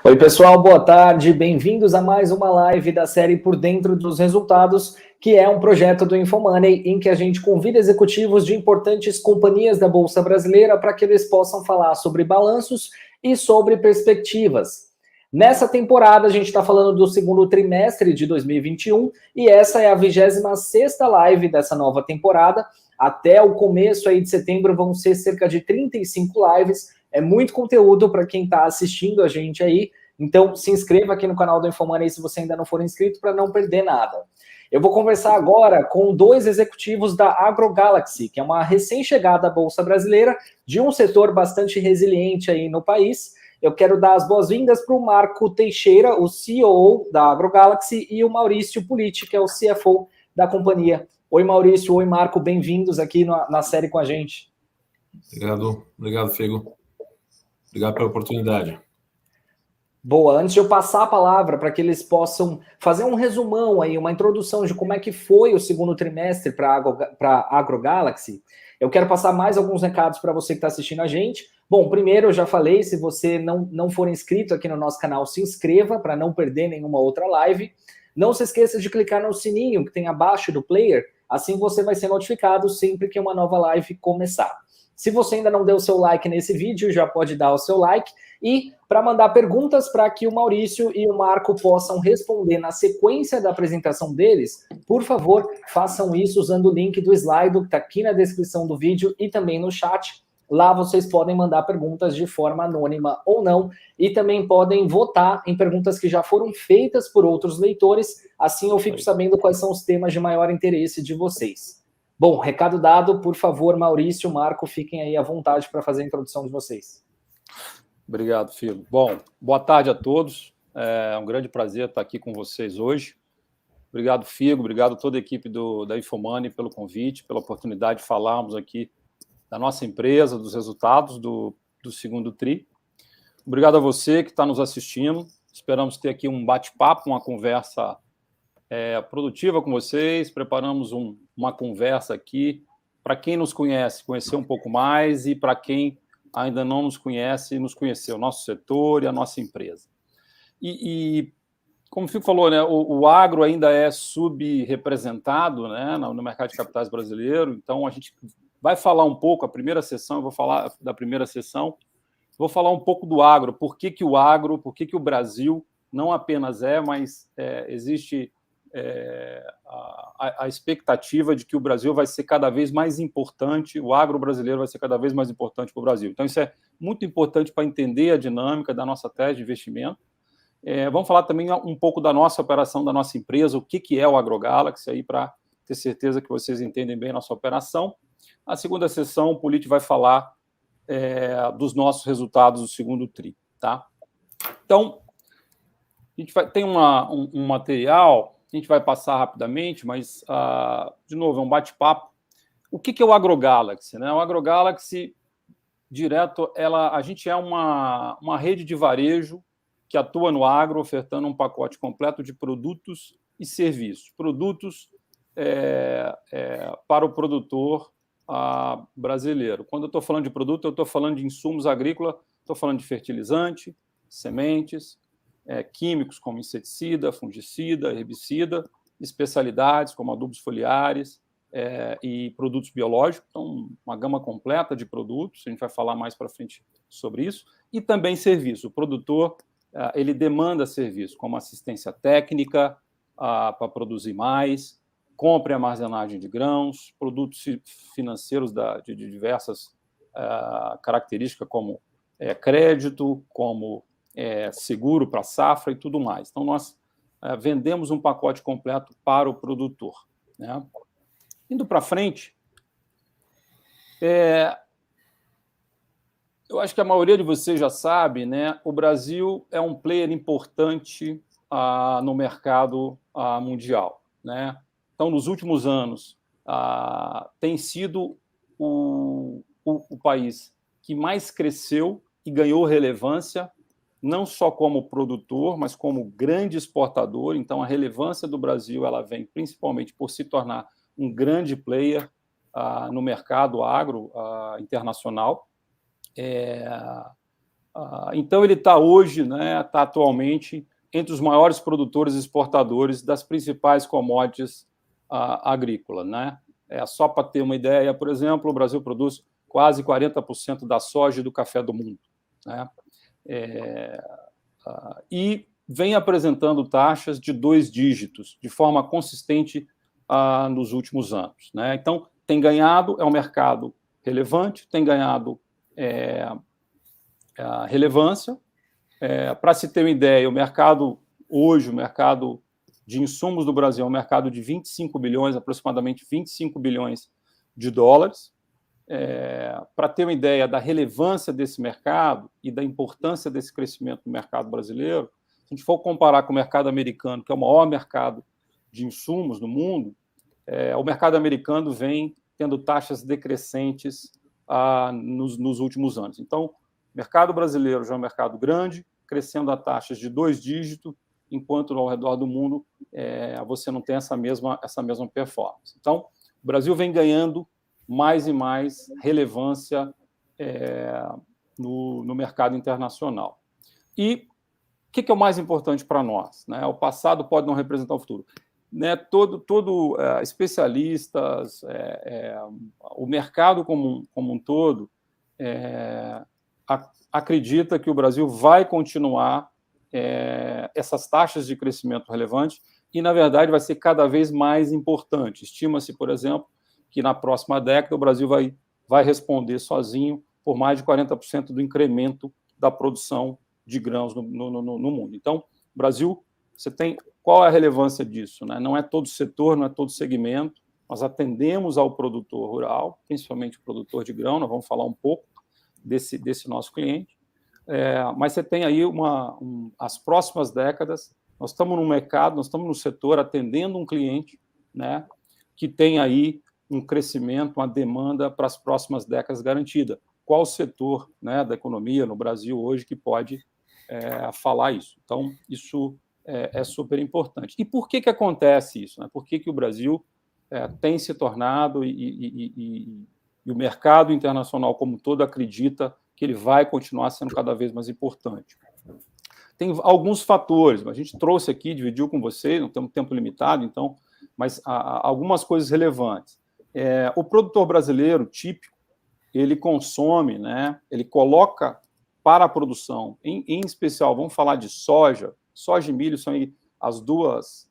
Oi, pessoal, boa tarde. Bem-vindos a mais uma live da série Por Dentro dos Resultados, que é um projeto do InfoMoney em que a gente convida executivos de importantes companhias da Bolsa Brasileira para que eles possam falar sobre balanços e sobre perspectivas. Nessa temporada, a gente está falando do segundo trimestre de 2021 e essa é a 26ª live dessa nova temporada. Até o começo aí de setembro vão ser cerca de 35 lives. É muito conteúdo para quem está assistindo a gente aí. Então, se inscreva aqui no canal do InfoMoney se você ainda não for inscrito para não perder nada. Eu vou conversar agora com dois executivos da AgroGalaxy, que é uma recém-chegada à Bolsa Brasileira de um setor bastante resiliente aí no país. Eu quero dar as boas-vindas para o Marco Teixeira, o CEO da AgroGalaxy, e o Maurício Pulitti, que é o CFO da companhia. Oi, Maurício. Oi, Marco. Bem-vindos aqui na série com a gente. Obrigado, Figo. Obrigado pela oportunidade. Boa, antes de eu passar a palavra para que eles possam fazer um resumão aí, uma introdução de como é que foi o segundo trimestre para a AgroGalaxy, eu quero passar mais alguns recados para você que está assistindo a gente. Bom, primeiro eu já falei, se você não for inscrito aqui no nosso canal, se inscreva para não perder nenhuma outra live. Não se esqueça de clicar no sininho que tem abaixo do player, assim você vai ser notificado sempre que uma nova live começar. Se você ainda não deu o seu like nesse vídeo, já pode dar o seu like. E para mandar perguntas para que o Maurício e o Marco possam responder na sequência da apresentação deles, por favor, façam isso usando o link do slide que está aqui na descrição do vídeo e também no chat. Lá vocês podem mandar perguntas de forma anônima ou não e também podem votar em perguntas que já foram feitas por outros leitores, assim eu fico sabendo quais são os temas de maior interesse de vocês. Bom, recado dado, por favor, Maurício, Marco, fiquem aí à vontade para fazer a introdução de vocês. Obrigado, Figo. Bom, boa tarde a todos. É um grande prazer estar aqui com vocês hoje. Obrigado, Figo. Obrigado a toda a equipe da InfoMoney pelo convite, pela oportunidade de falarmos aqui da nossa empresa, dos resultados do segundo TRI. Obrigado a você que está nos assistindo. Esperamos ter aqui um bate-papo, uma conversa produtiva com vocês. Preparamos uma conversa aqui para quem nos conhece, conhecer um pouco mais, e para quem ainda não nos conhece, nos conhecer o nosso setor e a nossa empresa. E como o Fico falou, né, o agro ainda é subrepresentado, né, no mercado de capitais brasileiro, então a gente vai falar um pouco, a primeira sessão, eu vou falar da primeira sessão, vou falar um pouco do agro, por que o Brasil não apenas mas existe a expectativa de que o Brasil vai ser cada vez mais importante, o agro brasileiro vai ser cada vez mais importante para o Brasil. Então, isso é muito importante para entender a dinâmica da nossa tese de investimento. Vamos falar também um pouco da nossa operação, da nossa empresa, o que é o AgroGalaxy, aí para ter certeza que vocês entendem bem a nossa operação. A segunda sessão, o Pulitti vai falar dos nossos resultados do segundo TRI. Tá? Então, a gente tem um material, a gente vai passar rapidamente, mas, de novo, é um bate-papo. O que é o AgroGalaxy? Né? O AgroGalaxy, direto, a gente é uma rede de varejo que atua no agro, ofertando um pacote completo de produtos e serviços. Produtos para o produtor brasileiro. Quando eu estou falando de produto, eu estou falando de insumos agrícolas, estou falando de fertilizante, sementes, químicos como inseticida, fungicida, herbicida, especialidades como adubos foliares e produtos biológicos, então uma gama completa de produtos, a gente vai falar mais para frente sobre isso, e também serviço. O produtor ele demanda serviço, como assistência técnica para produzir mais, compra e armazenagem de grãos, produtos financeiros de diversas características, como crédito, como seguro para safra e tudo mais. Então, nós vendemos um pacote completo para o produtor. Né? Indo para frente, eu acho que a maioria de vocês já sabe, né? O Brasil é um player importante no mercado mundial. Né? Então, nos últimos anos, tem sido o país que mais cresceu e ganhou relevância, não só como produtor, mas como grande exportador. Então, a relevância do Brasil ela vem principalmente por se tornar um grande player no mercado agro internacional. Então, ele está hoje, né, está atualmente entre os maiores produtores e exportadores das principais commodities agrícolas, né? Só para ter uma ideia, por exemplo, o Brasil produz quase 40% da soja e do café do mundo, né? E vem apresentando taxas de 2 dígitos de forma consistente nos últimos anos, né? Então, tem ganhado, é um mercado relevante, tem ganhado relevância. Para se ter uma ideia, o mercado de insumos do Brasil é um mercado de 25 bilhões, aproximadamente 25 bilhões de dólares. Para ter uma ideia da relevância desse mercado e da importância desse crescimento no mercado brasileiro, se a gente for comparar com o mercado americano, que é o maior mercado de insumos no mundo, o mercado americano vem tendo taxas decrescentes nos últimos anos. Então, o mercado brasileiro já é um mercado grande, crescendo a taxas de 2 dígitos, enquanto ao redor do mundo você não tem essa mesma performance. Então, o Brasil vem ganhando mais e mais relevância no mercado internacional. E o que é o mais importante para nós, né? O passado pode não representar o futuro. Né, especialistas, o mercado como um todo acredita que o Brasil vai continuar essas taxas de crescimento relevantes e, na verdade, vai ser cada vez mais importante. Estima-se, por exemplo, que na próxima década o Brasil vai responder sozinho por mais de 40% do incremento da produção de grãos no mundo. Então, o Brasil, você tem... Qual é a relevância disso, né? Não é todo setor, não é todo segmento. Nós atendemos ao produtor rural, principalmente o produtor de grão, nós vamos falar um pouco desse nosso cliente. Mas você tem aí as próximas décadas, nós estamos no mercado, nós estamos no setor atendendo um cliente, né, que tem aí um crescimento, uma demanda para as próximas décadas garantida. Qual o setor, né, da economia no Brasil hoje que pode falar isso? Então, isso é super importante. E por que acontece isso, né? Por que o Brasil tem se tornado e o mercado internacional como um todo acredita que ele vai continuar sendo cada vez mais importante? Tem alguns fatores, a gente trouxe aqui, dividiu com vocês, não temos tempo limitado, então, mas algumas coisas relevantes. O produtor brasileiro típico, ele consome, né, ele coloca para a produção, em especial, vamos falar de soja e milho são as duas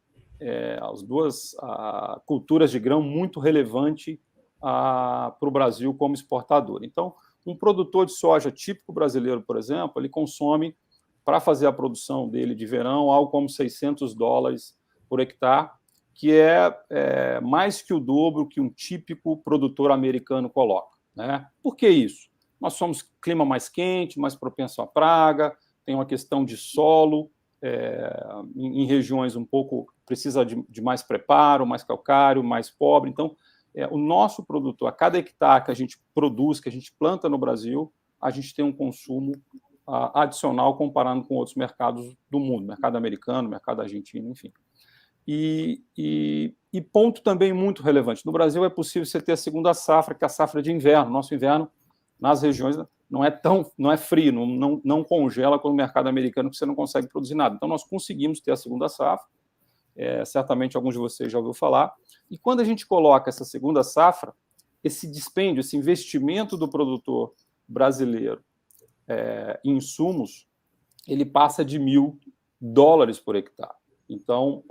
culturas de grão muito relevantes para o Brasil como exportador. Então, um produtor de soja típico brasileiro, por exemplo, ele consome, para fazer a produção dele de verão, algo como $600 por hectare, que é mais que o dobro que um típico produtor americano coloca, né? Por que isso? Nós somos clima mais quente, mais propenso à praga, tem uma questão de solo, em regiões um pouco precisa de mais preparo, mais calcário, mais pobre. Então, o nosso produtor, a cada hectare que a gente produz, que a gente planta no Brasil, a gente tem um consumo adicional comparando com outros mercados do mundo, mercado americano, mercado argentino, enfim. E ponto também muito relevante, no Brasil é possível você ter a segunda safra, que é a safra de inverno. Nosso inverno, nas regiões, não é frio, não congela como o mercado americano, que você não consegue produzir nada. Então, nós conseguimos ter a segunda safra, certamente alguns de vocês já ouviram falar, e quando a gente coloca essa segunda safra, esse dispêndio, esse investimento do produtor brasileiro em insumos, ele passa de $1.000 por hectare. Então,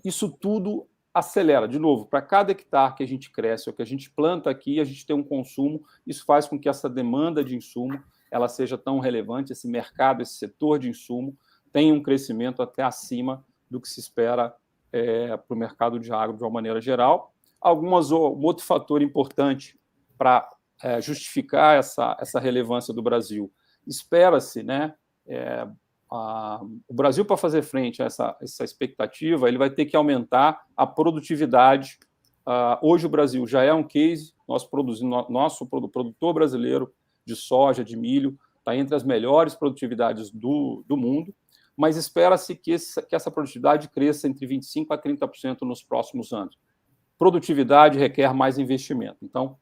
isso tudo acelera. De novo, para cada hectare que a gente cresce ou que a gente planta aqui, a gente tem um consumo, isso faz com que essa demanda de insumo ela seja tão relevante, esse mercado, esse setor de insumo, tenha um crescimento até acima do que se espera para o mercado de agro de uma maneira geral. Um outro fator importante para justificar essa relevância do Brasil. Espera-se, né, o Brasil, para fazer frente a essa expectativa, ele vai ter que aumentar a produtividade. Hoje o Brasil já é um case, nosso produtor brasileiro de soja, de milho, está entre as melhores produtividades do mundo, mas espera-se que essa produtividade cresça entre 25% a 30% nos próximos anos. Produtividade requer mais investimento. Então,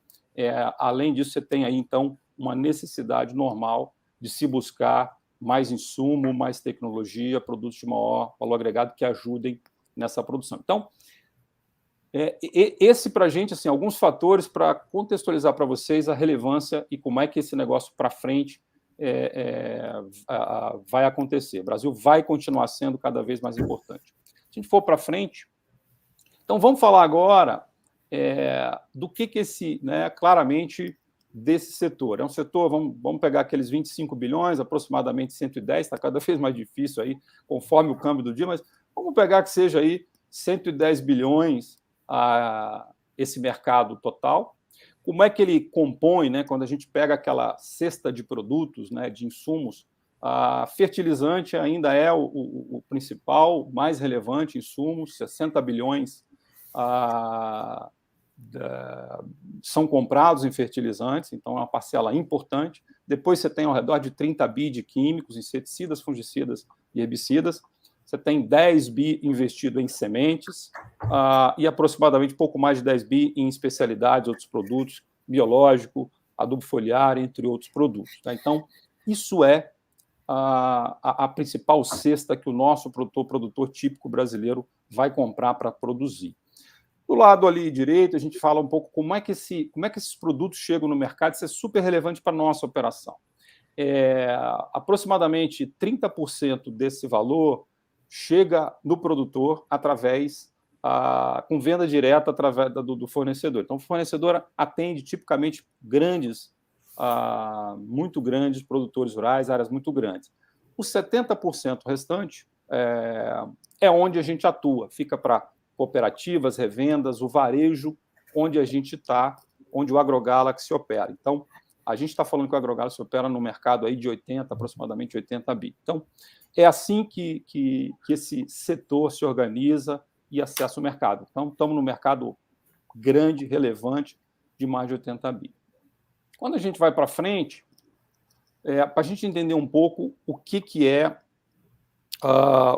além disso, você tem aí, então, uma necessidade normal de se buscar mais insumo, mais tecnologia, produtos de maior valor agregado que ajudem nessa produção. Então, esse para a gente, assim, alguns fatores para contextualizar para vocês a relevância e como é que esse negócio para frente vai acontecer. O Brasil vai continuar sendo cada vez mais importante. Se a gente for para frente, então vamos falar agora do que esse, né, claramente, desse setor. É um setor, vamos pegar aqueles 25 bilhões, aproximadamente 110, está cada vez mais difícil aí, conforme o câmbio do dia, mas vamos pegar que seja aí 110 bilhões esse mercado total. Como é que ele compõe, né, quando a gente pega aquela cesta de produtos, né, de insumos, fertilizante ainda é o principal, mais relevante insumo, 60 bilhões são comprados em fertilizantes, então é uma parcela importante. Depois você tem ao redor de 30 bi de químicos, inseticidas, fungicidas e herbicidas. Você tem 10 bi investido em sementes e aproximadamente pouco mais de 10 bi em especialidades, outros produtos, biológico, adubo foliar, entre outros produtos. Tá? Então, isso é a principal cesta que o nosso produtor típico brasileiro vai comprar para produzir. Do lado ali direito, a gente fala um pouco como é que esses produtos chegam no mercado. Isso é super relevante para a nossa operação. Aproximadamente 30% desse valor chega no produtor através, com venda direta através do fornecedor. Então, o fornecedor atende tipicamente muito grandes produtores rurais, áreas muito grandes. Os 70% restante é onde a gente atua, fica para cooperativas, revendas, o varejo, onde a gente está, onde o AgroGalaxy opera. Então, a gente está falando que o AgroGalaxy opera no mercado aí de aproximadamente 80 bi. Então, é assim que esse setor se organiza e acessa o mercado. Então, estamos no mercado grande, relevante, de mais de 80 bi. Quando a gente vai para frente, para a gente entender um pouco o que é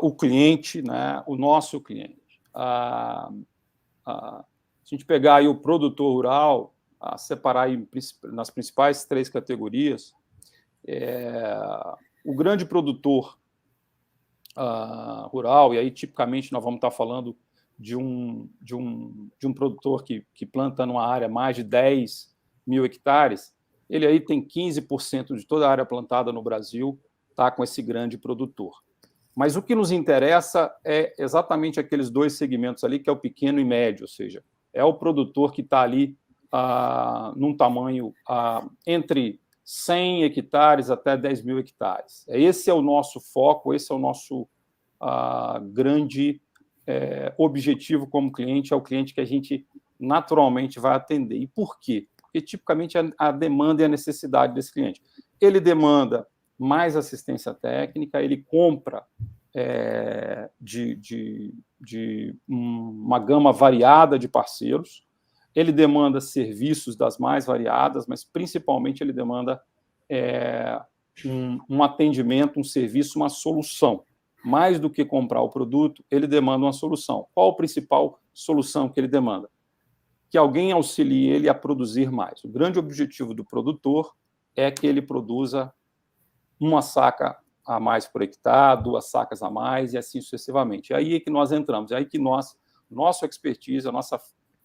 o cliente, né, o nosso cliente. Se a gente pegar aí o produtor rural, separar aí nas principais 3 categorias, o grande produtor rural, e aí tipicamente nós vamos estar falando de um produtor que planta numa área mais de 10 mil hectares, ele aí tem 15% de toda a área plantada no Brasil, está com esse grande produtor. Mas o que nos interessa é exatamente aqueles 2 segmentos ali, que é o pequeno e médio, ou seja, é o produtor que está ali num tamanho entre 100 hectares até 10 mil hectares. Esse é o nosso foco, esse é o nosso grande objetivo como cliente, é o cliente que a gente naturalmente vai atender. E por quê? Porque tipicamente a demanda e a necessidade desse cliente. Ele demanda mais assistência técnica, ele compra de uma gama variada de parceiros, ele demanda serviços das mais variadas, mas principalmente ele demanda um atendimento, um serviço, uma solução. Mais do que comprar o produto, ele demanda uma solução. Qual a principal solução que ele demanda? Que alguém auxilie ele a produzir mais. O grande objetivo do produtor é que ele produza uma saca a mais por hectare, 2 sacas a mais, e assim sucessivamente. É aí que nós entramos, é aí que nossa expertise,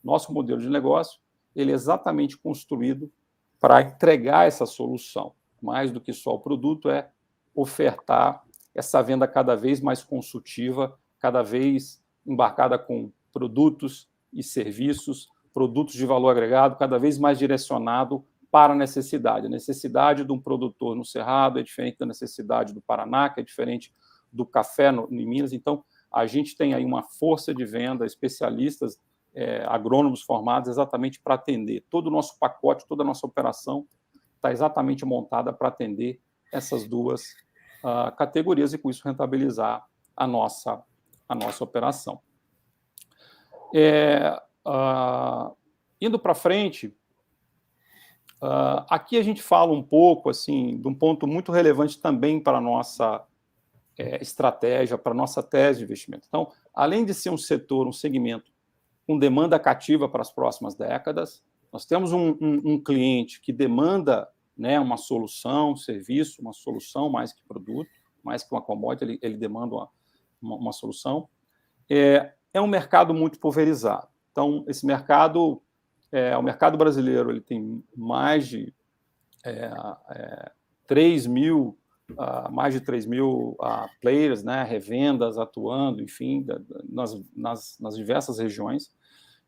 nosso modelo de negócio, ele é exatamente construído para entregar essa solução. Mais do que só o produto, é ofertar essa venda cada vez mais consultiva, cada vez embarcada com produtos e serviços, produtos de valor agregado, cada vez mais direcionado para a necessidade. A necessidade de um produtor no Cerrado é diferente da necessidade do Paraná, que é diferente do café em Minas. Então, a gente tem aí uma força de venda, especialistas, agrônomos formados exatamente para atender. Todo o nosso pacote, toda a nossa operação está exatamente montada para atender essas 2 categorias e, com isso, rentabilizar a nossa operação. Indo para frente, aqui a gente fala um pouco assim, de um ponto muito relevante também para a nossa estratégia, para a nossa tese de investimento. Então, além de ser um setor, um segmento com demanda cativa para as próximas décadas, nós temos um cliente que demanda né, uma solução, serviço, uma solução mais que produto, mais que uma commodity, ele demanda uma solução. É um mercado muito pulverizado. Então, esse mercado, o mercado brasileiro, ele tem mais de 3 mil players, né, revendas atuando, enfim, nas diversas regiões.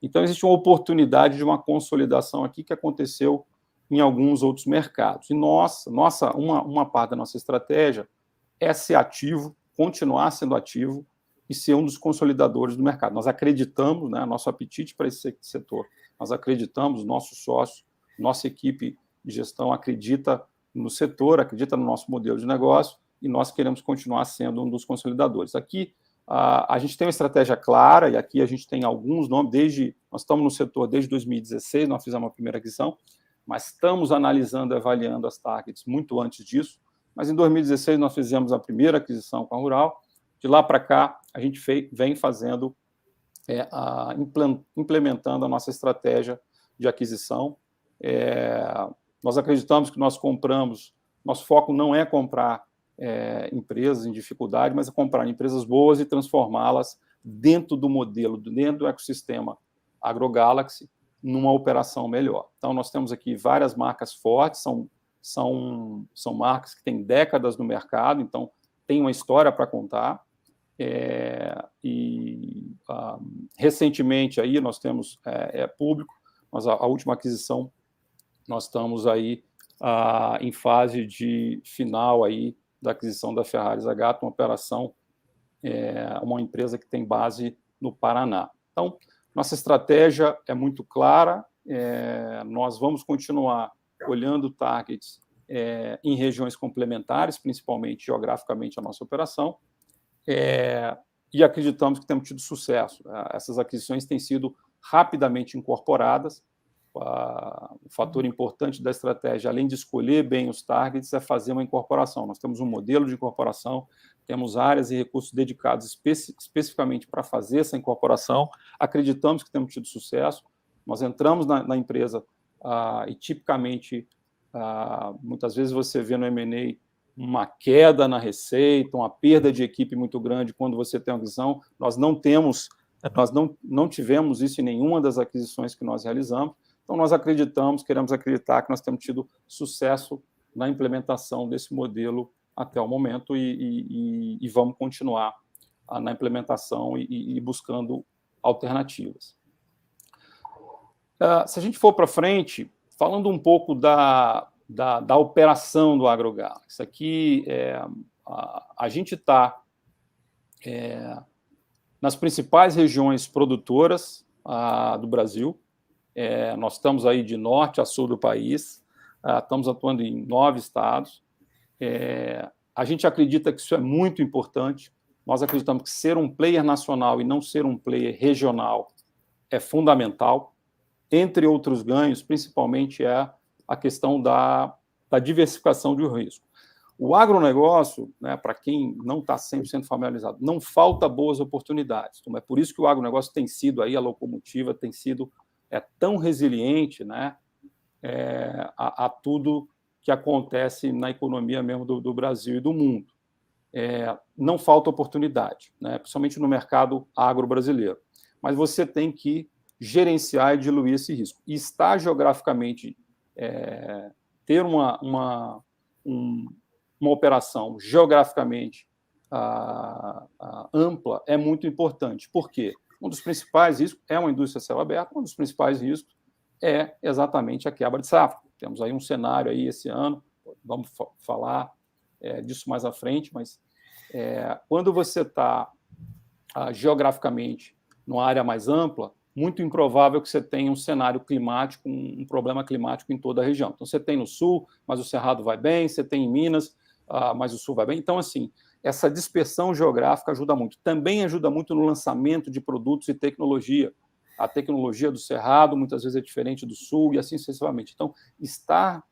Então, existe uma oportunidade de uma consolidação aqui que aconteceu em alguns outros mercados. E uma parte da nossa estratégia é ser ativo, continuar sendo ativo e ser um dos consolidadores do mercado. Nós acreditamos, né, nosso apetite para esse setor, nós acreditamos, nossos sócios, nossa equipe de gestão acredita no setor, acredita no nosso modelo de negócio e nós queremos continuar sendo um dos consolidadores. Aqui, a gente tem uma estratégia clara e aqui a gente tem alguns nomes, nós estamos no setor desde 2016, nós fizemos a primeira aquisição, mas estamos analisando e avaliando as targets muito antes disso, mas em 2016 nós fizemos a primeira aquisição com a Rural, de lá para cá a gente vem fazendo, implementando a nossa estratégia de aquisição. Nós acreditamos que nosso foco não é comprar empresas em dificuldade, mas é comprar empresas boas e transformá-las dentro do modelo, dentro do ecossistema AgroGalaxy, numa operação melhor. Então, nós temos aqui várias marcas fortes, são marcas que têm décadas no mercado, então tem uma história para contar. Recentemente, aí, nós temos público, a última aquisição, nós estamos aí em fase de final aí da aquisição da Ferrari Zagato, uma operação, uma empresa que tem base no Paraná. Então, nossa estratégia é muito clara, nós vamos continuar olhando targets em regiões complementares, principalmente geograficamente a nossa operação, e acreditamos que temos tido sucesso. Essas aquisições têm sido rapidamente incorporadas. O fator importante da estratégia, além de escolher bem os targets, é fazer uma incorporação. Nós temos um modelo de incorporação, temos áreas e recursos dedicados especificamente para fazer essa incorporação. Acreditamos que temos tido sucesso. Nós entramos na empresa e, tipicamente, muitas vezes você vê no M&A uma queda na receita, uma perda de equipe muito grande quando você tem uma aquisição. Nós não tivemos isso em nenhuma das aquisições que nós realizamos. Então, nós queremos acreditar que nós temos tido sucesso na implementação desse modelo até o momento e vamos continuar na implementação e buscando alternativas. Se a gente for para frente, falando um pouco da operação do AgroGalaxy, isso aqui, a gente está nas principais regiões produtoras do Brasil. Nós estamos aí de norte a sul do país, estamos atuando em 9 estados. A gente acredita que isso é muito importante. Nós acreditamos que ser um player nacional e não ser um player regional é fundamental. Entre outros ganhos, principalmente a questão da diversificação de risco. O agronegócio, né, para quem não está 100% familiarizado, não falta boas oportunidades. Então, é por isso que o agronegócio tem sido aí a locomotiva, tem sido tão resiliente, né, a tudo que acontece na economia mesmo do Brasil e do mundo. Não falta oportunidade, né, principalmente no mercado agro-brasileiro. Mas você tem que gerenciar e diluir esse risco. E estar geograficamente, ter uma operação geograficamente ampla é muito importante. Por quê? Um dos principais riscos é uma indústria a céu aberto, um dos principais riscos é exatamente a quebra de safra. Temos aí um cenário aí esse ano, vamos falar disso mais à frente, mas quando você está geograficamente numa área mais ampla, muito improvável que você tenha um cenário climático, um problema climático em toda a região. Então, você tem no sul, mas o Cerrado vai bem, você tem em Minas, mas o sul vai bem. Então, assim, essa dispersão geográfica ajuda muito. Também ajuda muito no lançamento de produtos e tecnologia. A tecnologia do Cerrado, muitas vezes, é diferente do sul e assim sucessivamente. Então, estar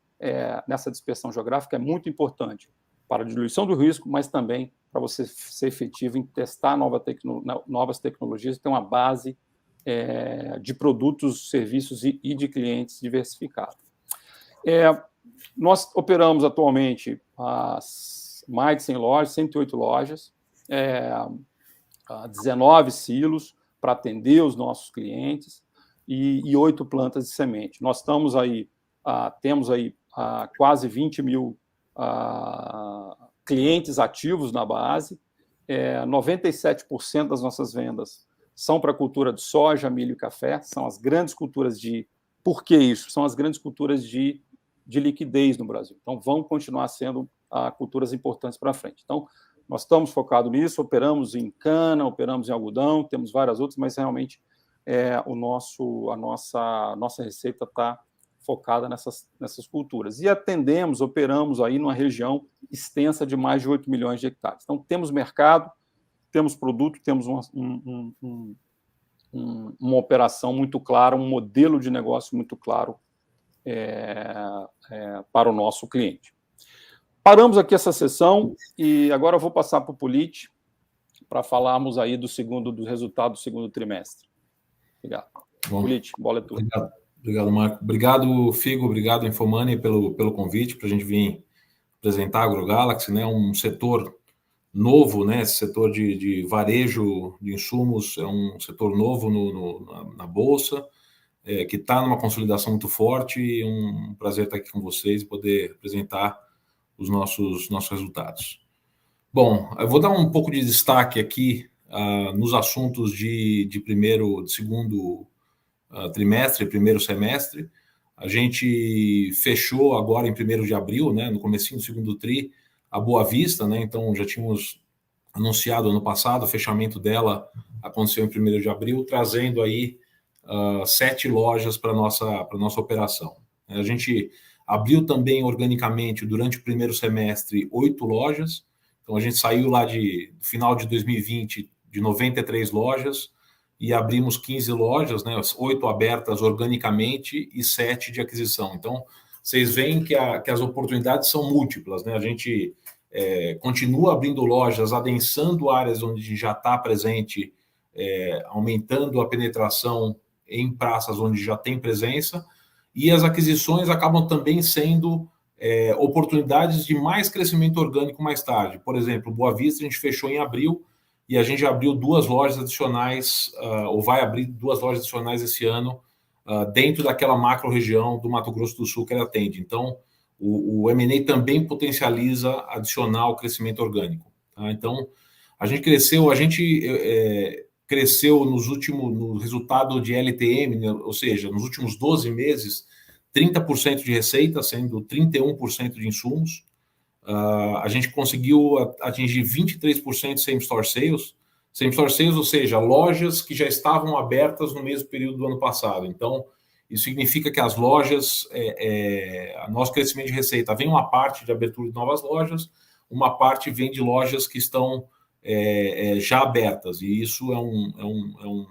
nessa dispersão geográfica é muito importante para a diluição do risco, mas também para você ser efetivo em testar novas tecnologias e ter uma base de produtos, serviços e de clientes diversificados. Nós operamos atualmente mais de 100 lojas, 108 lojas, 19 silos para atender os nossos clientes e 8 plantas de semente. Nós estamos aí, temos aí quase 20 mil clientes ativos na base, 97% das nossas vendas são para a cultura de soja, milho e café, são as grandes culturas Por que isso? São as grandes culturas de liquidez no Brasil. Então, vão continuar sendo culturas importantes para frente. Então, nós estamos focados nisso, operamos em cana, operamos em algodão, temos várias outras, mas realmente a nossa receita está focada nessas culturas. E operamos aí numa região extensa de mais de 8 milhões de hectares. Então, temos mercado, temos produto, temos uma operação muito clara, um modelo de negócio muito claro para o nosso cliente. Paramos aqui essa sessão e agora eu vou passar para o Politi para falarmos aí do resultado do segundo trimestre. Obrigado. Politi, bola é tua. Obrigado, Marco. Obrigado, Figo. Obrigado, Infomoney, pelo convite para a gente vir apresentar a AgroGalaxy, né? Um setor novo, né? Esse setor de varejo de insumos é um setor novo na Bolsa, que está numa consolidação muito forte, e um prazer estar aqui com vocês e poder apresentar os nossos resultados. Bom, eu vou dar um pouco de destaque aqui nos assuntos de segundo trimestre, primeiro semestre. A gente fechou agora em 1º de abril, né, no comecinho do segundo tri, a Boa Vista, né, então já tínhamos anunciado ano passado, o fechamento dela aconteceu em 1º de abril, trazendo aí 7 lojas para nossa operação. A gente abriu também organicamente, durante o primeiro semestre, 8 lojas, então a gente saiu lá do final de 2020 de 93 lojas, e abrimos 15 lojas, né, 8 abertas organicamente e 7 de aquisição. Então, vocês veem que as oportunidades são múltiplas, né? A gente continua abrindo lojas, adensando áreas onde já está presente, aumentando a penetração em praças onde já tem presença, e as aquisições acabam também sendo oportunidades de mais crescimento orgânico mais tarde. Por exemplo, Boa Vista a gente fechou em abril, e a gente abriu 2 lojas adicionais, ou vai abrir 2 lojas adicionais esse ano, dentro daquela macro-região do Mato Grosso do Sul que ela atende. Então, o M&A também potencializa adicionar o crescimento orgânico. Tá? Então, a gente cresceu no resultado de LTM, né? Ou seja, nos últimos 12 meses, 30% de receita, sendo 31% de insumos. A gente conseguiu atingir 23% de same-store sales, ou seja, lojas que já estavam abertas no mesmo período do ano passado. Então, isso significa que as lojas, nosso crescimento de receita vem uma parte de abertura de novas lojas, uma parte vem de lojas que estão já abertas, e isso é um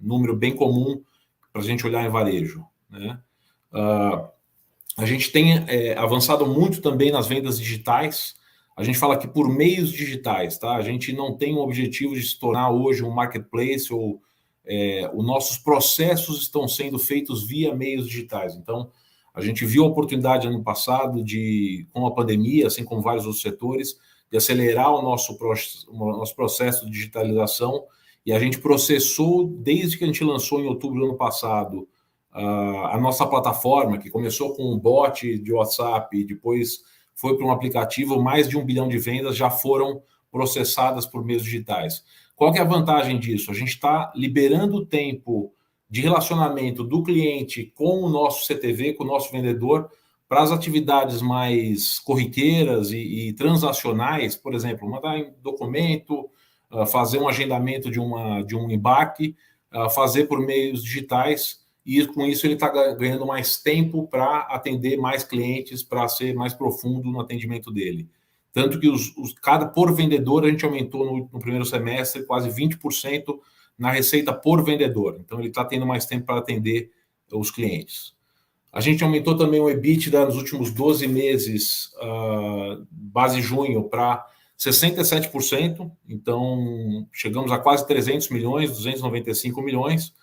número bem comum para a gente olhar em varejo, né? A gente tem avançado muito também nas vendas digitais. A gente fala que por meios digitais, tá? A gente não tem o objetivo de se tornar hoje um marketplace, ou os nossos processos estão sendo feitos via meios digitais. Então, a gente viu a oportunidade ano passado com a pandemia, assim como vários outros setores, de acelerar o nosso processo de digitalização, e a gente processou, desde que a gente lançou em outubro do ano passado, a nossa plataforma, que começou com um bot de WhatsApp e depois foi para um aplicativo, mais de 1 bilhão de vendas já foram processadas por meios digitais. Qual que é a vantagem disso? A gente está liberando o tempo de relacionamento do cliente com o nosso CTV, com o nosso vendedor, para as atividades mais corriqueiras e transacionais, por exemplo, mandar documento, fazer um agendamento de um embarque, fazer por meios digitais, e com isso ele está ganhando mais tempo para atender mais clientes, para ser mais profundo no atendimento dele. Tanto que por vendedor a gente aumentou no primeiro semestre quase 20% na receita por vendedor. Então ele está tendo mais tempo para atender os clientes. A gente aumentou também o EBITDA nos últimos 12 meses, base junho, para 67%. Então chegamos a quase 300 milhões, 295 milhões.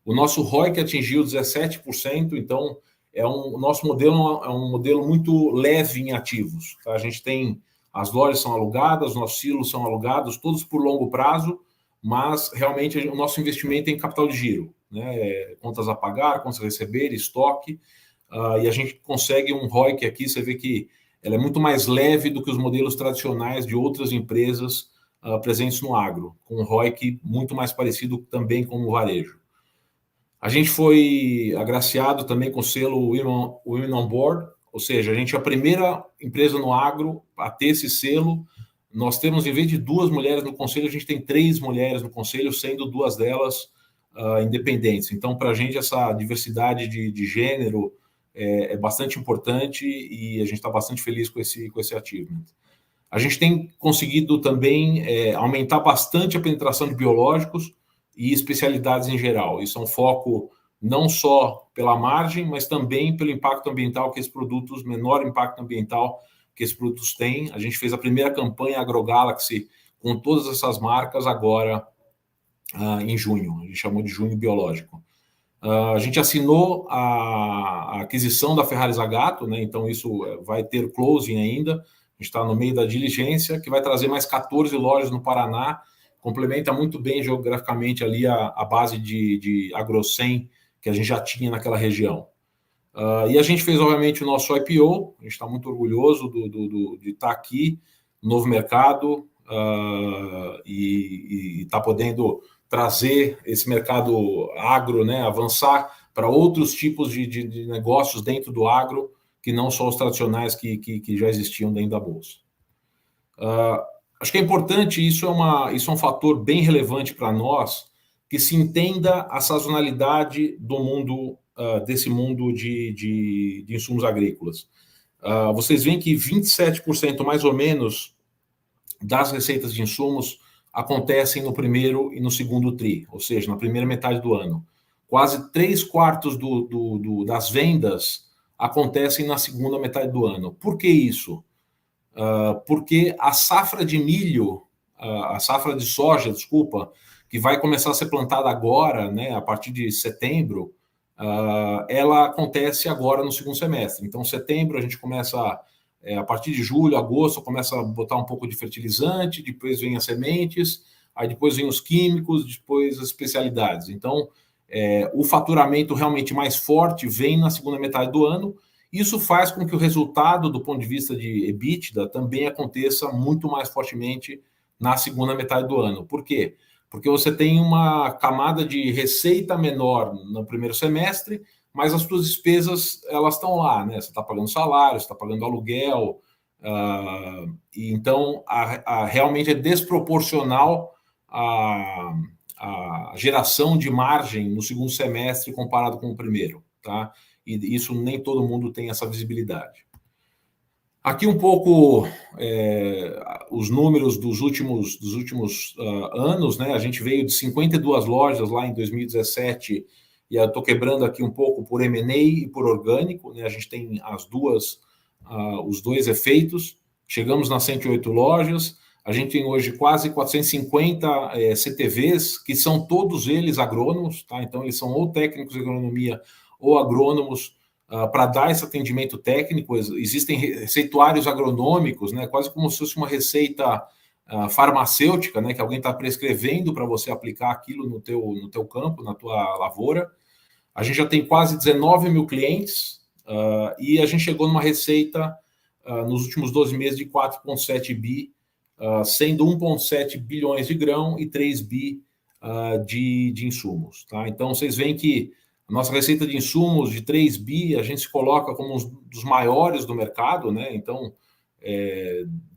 O nosso ROIC atingiu 17%, então o nosso modelo é um modelo muito leve em ativos. Tá? A gente tem, as lojas são alugadas, nossos silos são alugados, todos por longo prazo, mas realmente o nosso investimento é em capital de giro, né? Contas a pagar, contas a receber, estoque, e a gente consegue um ROIC aqui, você vê que ela é muito mais leve do que os modelos tradicionais de outras empresas presentes no agro, com um ROIC muito mais parecido também com o varejo. A gente foi agraciado também com o selo Women on Board, ou seja, a gente é a primeira empresa no agro a ter esse selo. Nós temos, em vez de 2 mulheres no conselho, a gente tem 3 mulheres no conselho, sendo 2 delas independentes. Então, para a gente, essa diversidade de gênero é bastante importante e a gente está bastante feliz com esse achievement. A gente tem conseguido também aumentar bastante a penetração de biológicos e especialidades em geral. Isso é um foco não só pela margem, mas também pelo impacto ambiental que esses produtos, menor impacto ambiental que esses produtos têm. A gente fez a primeira campanha AgroGalaxy com todas essas marcas agora em junho. A gente chamou de junho biológico. A gente assinou a aquisição da Ferrari Zagato, né? Então isso vai ter closing ainda. A gente está no meio da diligência, que vai trazer mais 14 lojas no Paraná, complementa muito bem geograficamente ali a base de AgroSem que a gente já tinha naquela região. E a gente fez, obviamente, o nosso IPO, a gente está muito orgulhoso de estar aqui, no novo mercado, e está podendo trazer esse mercado agro, né, avançar para outros tipos de negócios dentro do agro, que não só os tradicionais que já existiam dentro da Bolsa. Acho que é importante, isso é um fator bem relevante para nós, que se entenda a sazonalidade do mundo, desse mundo de insumos agrícolas. Vocês veem que 27% mais ou menos das receitas de insumos acontecem no primeiro e no segundo tri, ou seja, na primeira metade do ano. Quase 3/4 das vendas acontecem na segunda metade do ano. Por que isso? Porque a safra de milho, a safra de soja, desculpa, que vai começar a ser plantada agora, né, a partir de setembro, ela acontece agora no segundo semestre. Então, setembro a gente começa, a partir de julho, agosto, começa a botar um pouco de fertilizante, depois vem as sementes, aí depois vem os químicos, depois as especialidades. Então, o faturamento realmente mais forte vem na segunda metade do ano. Isso faz com que o resultado, do ponto de vista de EBITDA, também aconteça muito mais fortemente na segunda metade do ano. Por quê? Porque você tem uma camada de receita menor no primeiro semestre, mas as suas despesas, elas estão lá, né? Você está pagando salário, você está pagando aluguel, e então realmente é desproporcional a geração de margem no segundo semestre comparado com o primeiro, tá? E isso nem todo mundo tem essa visibilidade. Aqui um pouco os números dos últimos anos, né? A gente veio de 52 lojas lá em 2017, e eu estou quebrando aqui um pouco por M&A e por orgânico, né? A gente tem os dois efeitos. Chegamos nas 108 lojas, a gente tem hoje quase 450 CTVs, que são todos eles agrônomos, tá? Então eles são ou técnicos de agronomia ou agrônomos, para dar esse atendimento técnico. Existem receituários agronômicos, né, quase como se fosse uma receita farmacêutica, né, que alguém está prescrevendo para você aplicar aquilo no teu campo, na tua lavoura. A gente já tem quase 19 mil clientes, e a gente chegou numa receita nos últimos 12 meses de 4,7 bi, sendo 1,7 bilhões de grão e 3 bi de insumos. Tá? Então, vocês veem que a nossa receita de insumos de 3 bi, a gente se coloca como um dos maiores do mercado, né? Então,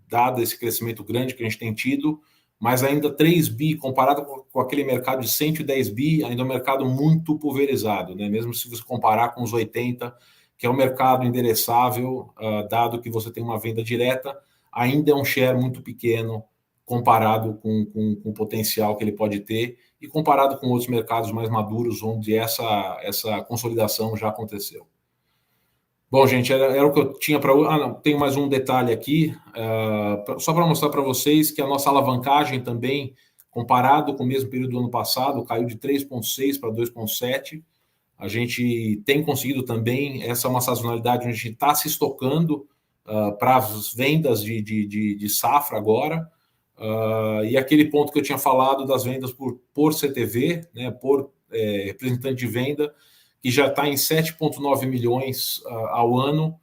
dado esse crescimento grande que a gente tem tido, mas ainda 3 bi, comparado com aquele mercado de 110 bi, ainda é um mercado muito pulverizado, né? Mesmo se você comparar com os 80, que é um mercado endereçável, dado que você tem uma venda direta, ainda é um share muito pequeno comparado com o potencial que ele pode ter e comparado com outros mercados mais maduros, onde essa consolidação já aconteceu. Bom, gente, era o que eu tinha para... não, tenho mais um detalhe aqui, só para mostrar para vocês que a nossa alavancagem também, comparado com o mesmo período do ano passado, caiu de 3,6 para 2,7. A gente tem conseguido também, essa é uma sazonalidade onde a gente está se estocando para as vendas de safra agora, e aquele ponto que eu tinha falado das vendas por CTV, né, por representante de venda, que já está em 7,9 milhões ao ano,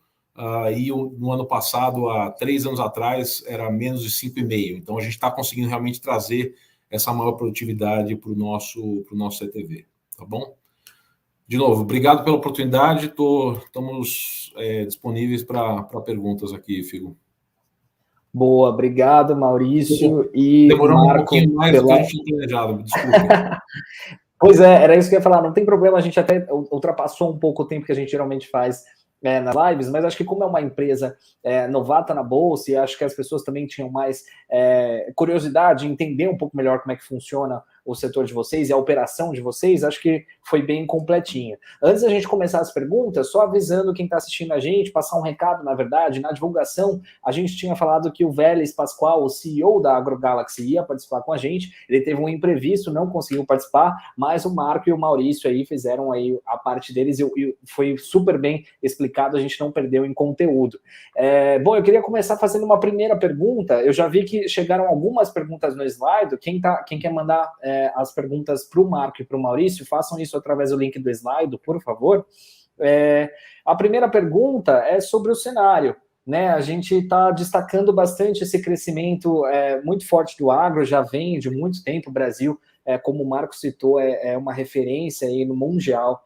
e no ano passado, há 3 anos atrás, era menos de 5,5. Então, a gente está conseguindo realmente trazer essa maior produtividade para o nosso CTV, tá bom? De novo, obrigado pela oportunidade, estamos disponíveis para perguntas aqui, Figo. Boa, obrigado, Maurício e Demoramos Marco. um pouquinho mais do que a gente tinha planejado, desculpa. Pois é, era isso que eu ia falar, não tem problema, a gente até ultrapassou um pouco o tempo que a gente geralmente faz nas lives, mas acho que como é uma empresa novata na Bolsa, e acho que as pessoas também tinham mais curiosidade em entender um pouco melhor como é que funciona o setor de vocês e a operação de vocês, acho que foi bem completinha. Antes da gente começar as perguntas, só avisando quem está assistindo a gente, passar um recado, na verdade, na divulgação, a gente tinha falado que o Vélez Pascoal, o CEO da AgroGalaxy, ia participar com a gente, ele teve um imprevisto, não conseguiu participar, mas o Marco e o Maurício aí fizeram aí a parte deles e foi super bem explicado, a gente não perdeu em conteúdo. Bom, eu queria começar fazendo uma primeira pergunta, eu já vi que chegaram algumas perguntas no slide, quem quer mandar as perguntas para o Marco e para o Maurício, façam isso através do link do slide, por favor. A primeira pergunta é sobre o cenário, né? A gente está destacando bastante esse crescimento muito forte do agro, já vem de muito tempo. O Brasil, como o Marco citou, é uma referência aí no mundial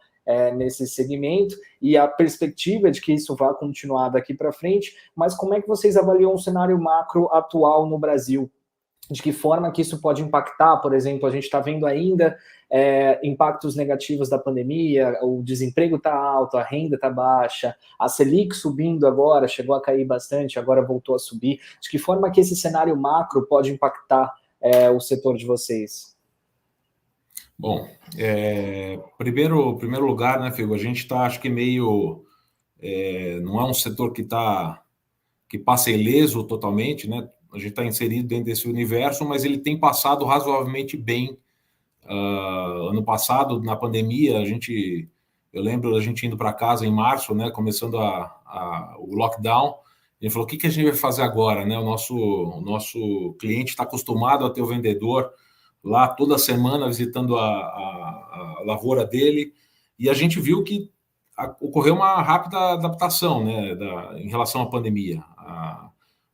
nesse segmento, e a perspectiva de que isso vá continuar daqui para frente. Mas como é que vocês avaliam o cenário macro atual no Brasil? De que forma que isso pode impactar, por exemplo, a gente está vendo ainda impactos negativos da pandemia, o desemprego está alto, a renda está baixa, a Selic subindo agora, chegou a cair bastante, agora voltou a subir. De que forma que esse cenário macro pode impactar o setor de vocês? Bom, primeiro lugar, né, Figo, a gente está, acho que meio... não é um setor que passa ileso totalmente, né? A gente está inserido dentro desse universo, mas ele tem passado razoavelmente bem. Ano passado, na pandemia, eu lembro da gente indo para casa em março, né, começando o lockdown, e ele falou, o que a gente vai fazer agora? Né? O nosso cliente está acostumado a ter o vendedor lá toda semana visitando a lavoura dele, e a gente viu que ocorreu uma rápida adaptação, né, em relação à pandemia.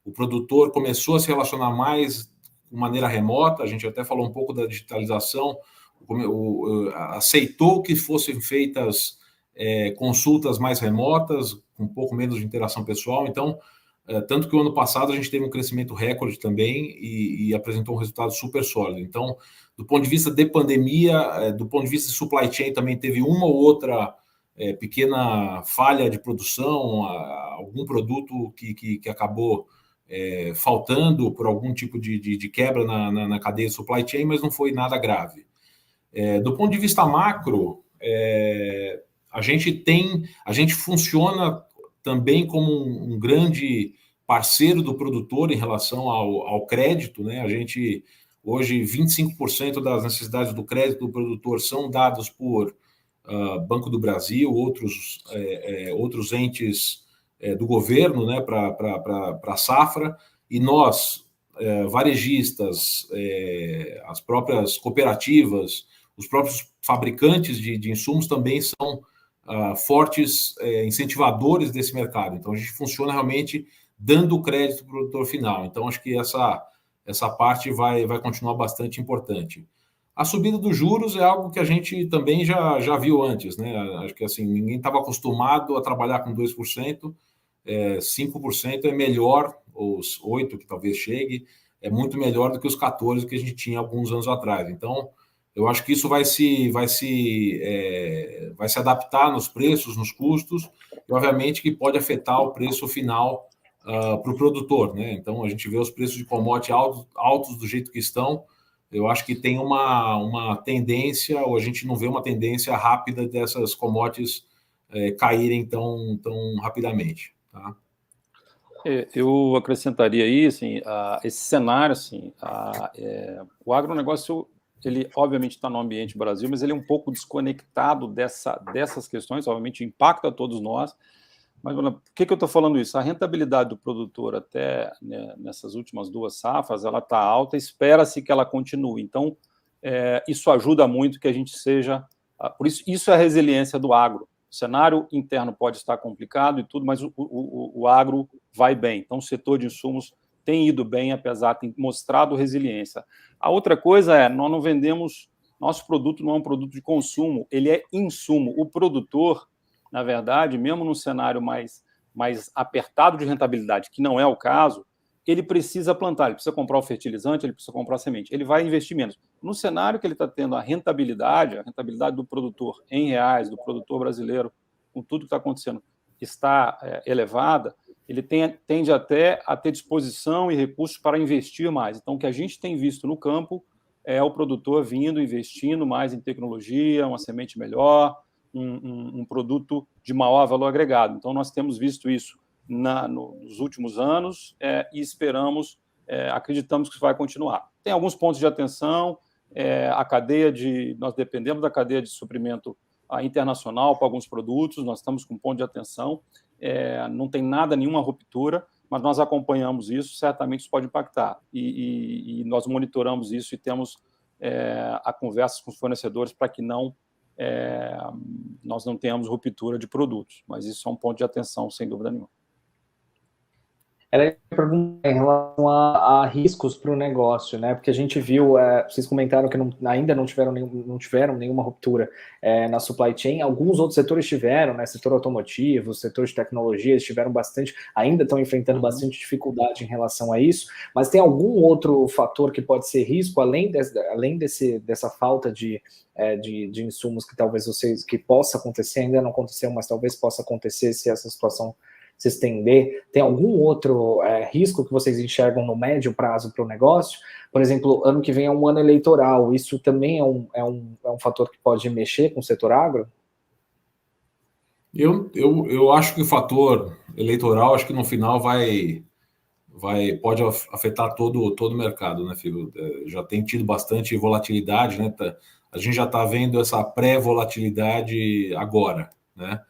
O produtor começou a se relacionar mais de maneira remota, a gente até falou um pouco da digitalização, aceitou que fossem feitas consultas mais remotas, com um pouco menos de interação pessoal. Então, tanto que o ano passado a gente teve um crescimento recorde também e apresentou um resultado super sólido. Então, do ponto de vista de pandemia, do ponto de vista de supply chain, também teve uma ou outra pequena falha de produção, algum produto que acabou faltando por algum tipo de quebra na cadeia de supply chain, mas não foi nada grave. Do ponto de vista macro, a gente funciona também como um grande parceiro do produtor em relação ao crédito, né? A gente, hoje, 25% das necessidades do crédito do produtor são dados por Banco do Brasil, outros entes do governo, né, para a safra, e nós, varejistas, as próprias cooperativas, os próprios fabricantes de insumos também são fortes incentivadores desse mercado. Então, a gente funciona realmente dando crédito para o produtor final. Então, acho que essa parte vai continuar bastante importante. A subida dos juros é algo que a gente também já viu antes, né? Acho que assim, ninguém estava acostumado a trabalhar com 2%, 5% é melhor, os 8% que talvez chegue, é muito melhor do que os 14% que a gente tinha alguns anos atrás. Então, eu acho que isso vai se adaptar nos preços, nos custos, e obviamente que pode afetar o preço final para o produtor, né? Então, a gente vê os preços de commodity altos do jeito que estão. Eu acho que tem uma tendência, ou a gente não vê uma tendência rápida dessas commodities caírem tão rapidamente. Tá? Eu acrescentaria aí, assim, esse cenário, assim, o agronegócio ele obviamente está no ambiente Brasil, mas ele é um pouco desconectado dessas questões, obviamente impacta a todos nós. Mas por que eu estou falando isso? A rentabilidade do produtor até, né, nessas últimas 2 safras, ela está alta, espera-se que ela continue. Então, isso ajuda muito que a gente seja... Por isso é a resiliência do agro. O cenário interno pode estar complicado e tudo, mas o agro vai bem. Então, o setor de insumos tem ido bem, apesar de ter mostrado resiliência. A outra coisa nós não vendemos... Nosso produto não é um produto de consumo, ele é insumo. O produtor, na verdade, mesmo num cenário mais apertado de rentabilidade, que não é o caso, ele precisa plantar, ele precisa comprar o fertilizante, ele precisa comprar a semente, ele vai investir menos. No cenário que ele está tendo a rentabilidade do produtor em reais, do produtor brasileiro, com tudo que está acontecendo, está elevada, ele tende até a ter disposição e recursos para investir mais. Então, o que a gente tem visto no campo é o produtor vindo, investindo mais em tecnologia, uma semente melhor, um produto de maior valor agregado. Então, nós temos visto isso nos últimos anos e acreditamos que isso vai continuar. Tem alguns pontos de atenção, nós dependemos da cadeia de suprimento internacional para alguns produtos, nós estamos com ponto de atenção, não tem nenhuma ruptura, mas nós acompanhamos isso, certamente isso pode impactar. E nós monitoramos isso e temos a conversa com os fornecedores para que nós não tenhamos ruptura de produtos, mas isso é um ponto de atenção, sem dúvida nenhuma. Ela pergunta em relação a riscos para o negócio, né? Porque a gente viu, vocês comentaram que ainda não tiveram nenhuma ruptura na supply chain. Alguns outros setores tiveram, né? Setor automotivo, setor de tecnologia, eles tiveram ainda estão enfrentando bastante dificuldade em relação a isso. Mas tem algum outro fator que pode ser risco, além dessa falta de insumos que talvez que possa acontecer, ainda não aconteceu, mas talvez possa acontecer se essa situação se estender? Tem algum outro risco que vocês enxergam no médio prazo para o negócio? Por exemplo, ano que vem é um ano eleitoral, isso também é um fator que pode mexer com o setor agro? Eu acho que o fator eleitoral, acho que no final pode afetar todo o mercado, né, Figo? Já tem tido bastante volatilidade, né? A gente já está vendo essa pré-volatilidade agora, né?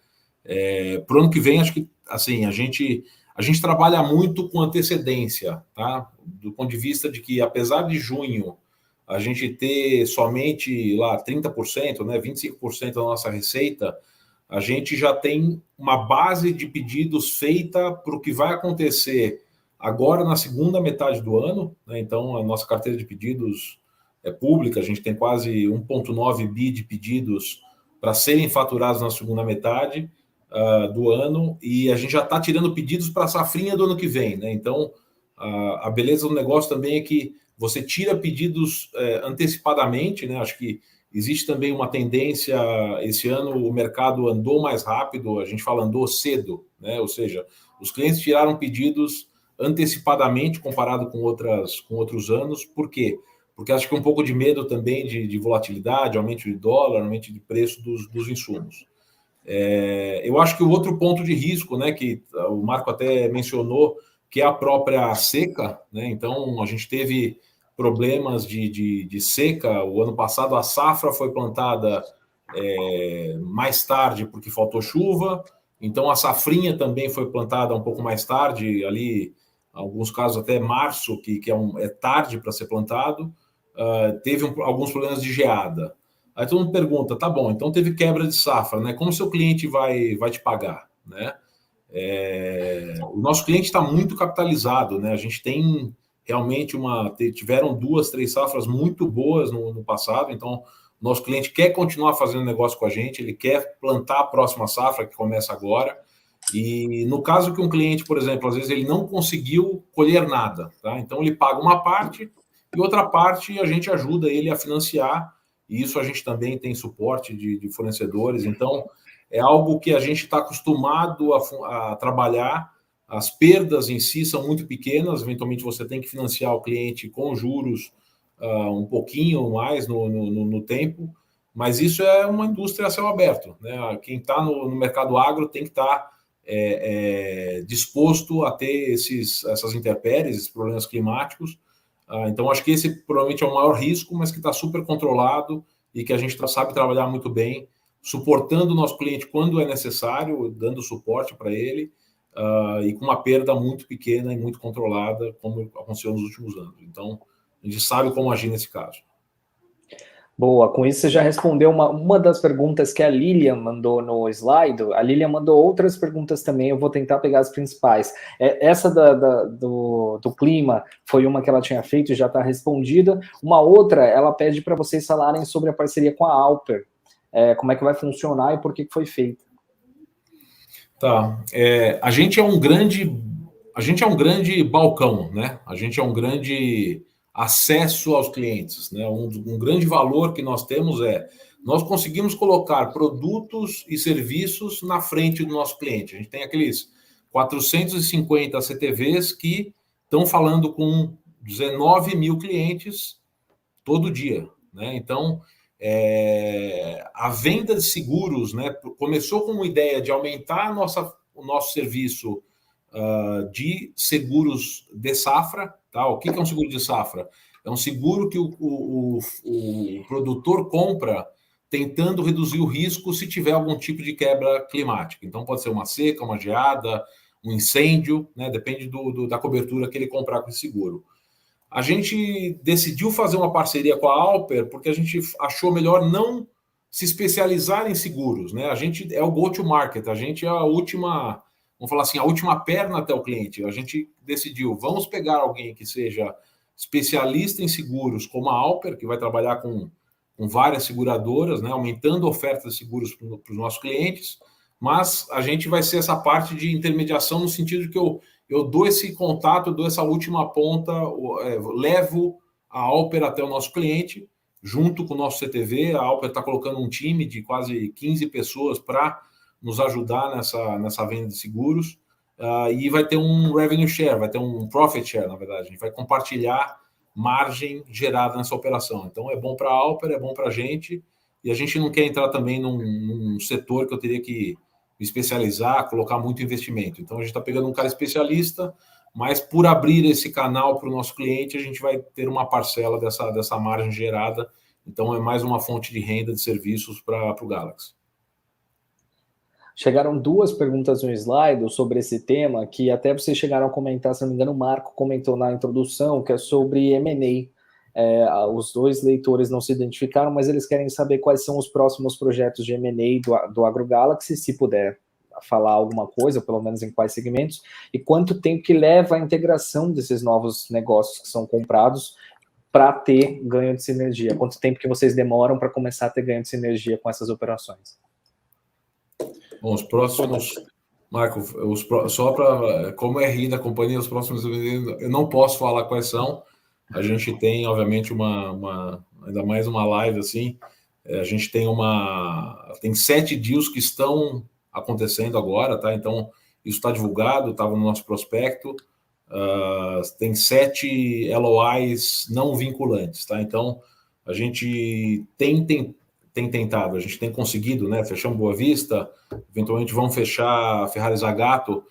Para o ano que vem, acho que assim, a gente trabalha muito com antecedência, tá? Do ponto de vista de que, apesar de junho a gente ter somente lá 30%, né, 25% da nossa receita, a gente já tem uma base de pedidos feita para o que vai acontecer agora na segunda metade do ano, né? Então, a nossa carteira de pedidos é pública, a gente tem quase 1,9 bi de pedidos para serem faturados na segunda metade do ano, e a gente já está tirando pedidos para a safrinha do ano que vem, né? Então, a beleza do negócio também é que você tira pedidos antecipadamente, né? Acho que existe também uma tendência, esse ano o mercado andou mais rápido, a gente fala andou cedo, né? Ou seja, os clientes tiraram pedidos antecipadamente comparado com outros anos. Por quê? Porque acho que um pouco de medo também de volatilidade, aumento de dólar, aumento de preço dos insumos. Eu acho que o outro ponto de risco, né, que o Marco até mencionou, que é a própria seca, né? Então, a gente teve problemas de seca. O ano passado a safra foi plantada mais tarde porque faltou chuva, então a safrinha também foi plantada um pouco mais tarde, ali, em alguns casos até março, que é tarde para ser plantado. Teve alguns problemas de geada. Aí todo mundo pergunta, tá bom, então teve quebra de safra, né? Como seu cliente vai te pagar, né? O nosso cliente está muito capitalizado, né? A gente tem realmente tiveram 2, 3 safras muito boas no passado, então nosso cliente quer continuar fazendo negócio com a gente, ele quer plantar a próxima safra que começa agora. E no caso que um cliente, por exemplo, às vezes ele não conseguiu colher nada, tá? Então ele paga uma parte e outra parte a gente ajuda ele a financiar. E isso a gente também tem suporte de fornecedores, então é algo que a gente está acostumado a trabalhar. As perdas em si são muito pequenas, eventualmente você tem que financiar o cliente com juros um pouquinho mais no tempo, mas isso é uma indústria a céu aberto, né? Quem está no mercado agro tem que estar disposto a ter essas intempéries, esses problemas climáticos. Então, acho que esse provavelmente é o maior risco, mas que está super controlado e que a gente sabe trabalhar muito bem, suportando o nosso cliente quando é necessário, dando suporte para ele, e com uma perda muito pequena e muito controlada, como aconteceu nos últimos anos. Então, a gente sabe como agir nesse caso. Boa, com isso você já respondeu uma das perguntas que a Lilian mandou no slide. A Lilian mandou outras perguntas também, eu vou tentar pegar as principais. Essa do clima foi uma que ela tinha feito e já está respondida. Uma outra, ela pede para vocês falarem sobre a parceria com a Alper. Como é que vai funcionar e por que foi feita. Tá. A gente é um grande balcão, né? A gente é um grande acesso aos clientes, né? Um grande valor que nós temos nós conseguimos colocar produtos e serviços na frente do nosso cliente. A gente tem aqueles 450 CTVs que estão falando com 19 mil clientes todo dia, né? Então, a venda de seguros, né, começou com uma ideia de aumentar o nosso serviço de seguros de safra. Tá? O que é um seguro de safra? É um seguro que o produtor compra tentando reduzir o risco se tiver algum tipo de quebra climática. Então, pode ser uma seca, uma geada, um incêndio, né? Depende da cobertura que ele comprar com esse seguro. A gente decidiu fazer uma parceria com a Alper porque a gente achou melhor não se especializar em seguros, né? A gente é o go-to-market, a gente é a última, vamos falar assim, a última perna até o cliente. A gente decidiu, vamos pegar alguém que seja especialista em seguros, como a Alper, que vai trabalhar com várias seguradoras, né? Aumentando a oferta de seguros para os nossos clientes, mas a gente vai ser essa parte de intermediação no sentido de que eu dou esse contato, eu dou essa última ponta, levo a Alper até o nosso cliente, junto com o nosso CTV. A Alper está colocando um time de quase 15 pessoas para nos ajudar nessa venda de seguros, e vai ter um revenue share, vai ter um profit share, na verdade. A gente vai compartilhar margem gerada nessa operação. Então, é bom para a Alper, é bom para a gente, e a gente não quer entrar também num setor que eu teria que me especializar, colocar muito investimento. Então, a gente está pegando um cara especialista, mas por abrir esse canal para o nosso cliente, a gente vai ter uma parcela dessa margem gerada. Então, é mais uma fonte de renda de serviços para o Galaxy. Chegaram duas perguntas no slide sobre esse tema, que até vocês chegaram a comentar, se não me engano, o Marco comentou na introdução, que é sobre M&A. Os dois leitores não se identificaram, mas eles querem saber quais são os próximos projetos de M&A do AgroGalaxy, se puder falar alguma coisa, pelo menos em quais segmentos, e quanto tempo que leva a integração desses novos negócios que são comprados para ter ganho de sinergia. Quanto tempo que vocês demoram para começar a ter ganho de sinergia com essas operações? Bom, os próximos, Marco, só para, como é RI da companhia, os próximos, eu não posso falar quais são. A gente tem, obviamente, ainda mais uma live assim, a gente tem 7 deals que estão acontecendo agora, tá? Então, isso está divulgado, estava no nosso prospecto. Tem 7 LOIs não vinculantes, tá? Então, a gente tem tentado, a gente tem conseguido, né? Fechamos Boa Vista, eventualmente vamos fechar Ferrari Zagato,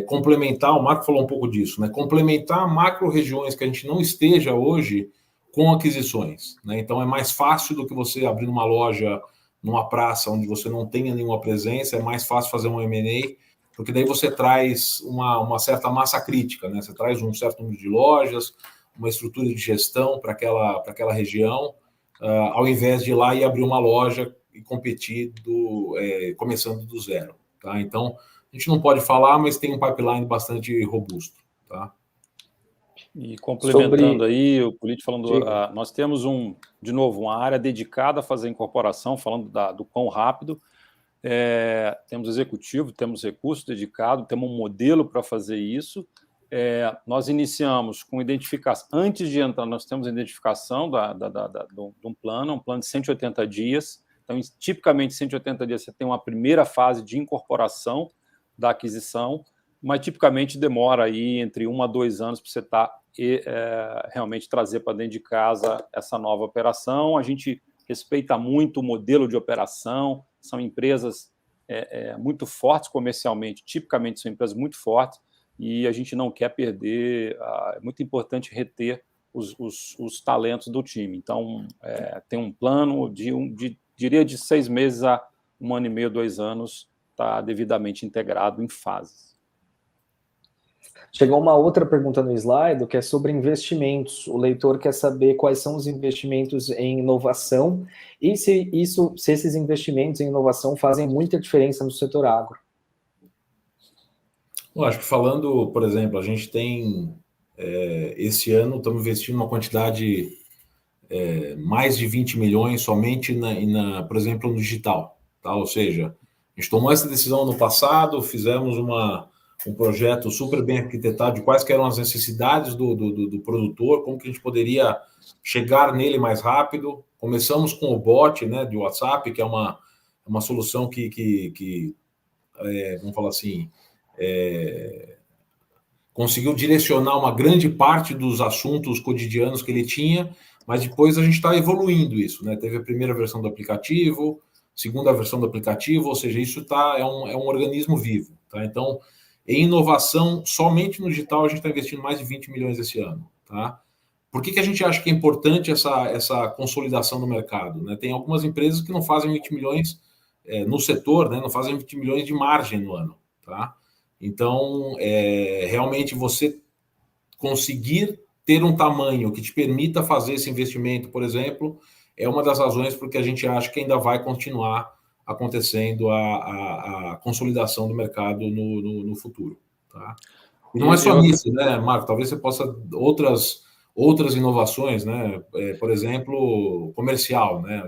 complementar, o Marco falou um pouco disso, né? Complementar macro-regiões que a gente não esteja hoje com aquisições, né? Então é mais fácil do que você abrir uma loja numa praça onde você não tenha nenhuma presença, é mais fácil fazer um M&A, porque daí você traz uma certa massa crítica, né? Você traz um certo número de lojas, uma estrutura de gestão para aquela região, ao invés de ir lá e abrir uma loja e competir começando do zero. Tá? Então, a gente não pode falar, mas tem um pipeline bastante robusto. Tá? E complementando aí, o Politi falando, nós temos de novo, uma área dedicada a fazer incorporação, falando do quão rápido. Temos executivo, temos recursos dedicados, temos um modelo para fazer isso. Nós iniciamos com identificação. Antes de entrar, nós temos a identificação de um plano de 180 dias. Então, tipicamente, 180 dias você tem uma primeira fase de incorporação da aquisição, mas tipicamente demora aí entre 1 a 2 anos para você realmente trazer para dentro de casa essa nova operação. A gente respeita muito o modelo de operação, são empresas muito fortes comercialmente, tipicamente são empresas muito fortes, e a gente não quer perder, é muito importante reter os talentos do time. Então, tem um plano diria de 6 meses a 1 ano e meio, 2 anos, está devidamente integrado em fases. Chegou uma outra pergunta no slide, que é sobre investimentos. O leitor quer saber quais são os investimentos em inovação e se esses investimentos em inovação fazem muita diferença no setor agro. Eu acho que falando, por exemplo, a gente tem, esse ano, estamos investindo uma quantidade mais de 20 milhões somente, por exemplo, no digital. Tá? Ou seja, a gente tomou essa decisão no passado, fizemos um projeto super bem arquitetado de quais que eram as necessidades do produtor, como que a gente poderia chegar nele mais rápido. Começamos com o bot, né, de WhatsApp, que é uma solução que vamos falar assim, conseguiu direcionar uma grande parte dos assuntos cotidianos que ele tinha, mas depois a gente está evoluindo isso, né? Teve a primeira versão do aplicativo, segunda versão do aplicativo, ou seja, isso é um organismo vivo, tá? Então, em inovação, somente no digital, a gente está investindo mais de 20 milhões esse ano, tá? Por que a gente acha que é importante essa consolidação do mercado, né? Tem algumas empresas que não fazem 20 milhões no setor, né? Não fazem 20 milhões de margem no ano, tá? Então, realmente você conseguir ter um tamanho que te permita fazer esse investimento, por exemplo, é uma das razões porque a gente acha que ainda vai continuar acontecendo a consolidação do mercado no futuro. Tá? E não é só nisso, né, Marco? Talvez você possa outras inovações, né? Por exemplo, comercial, né?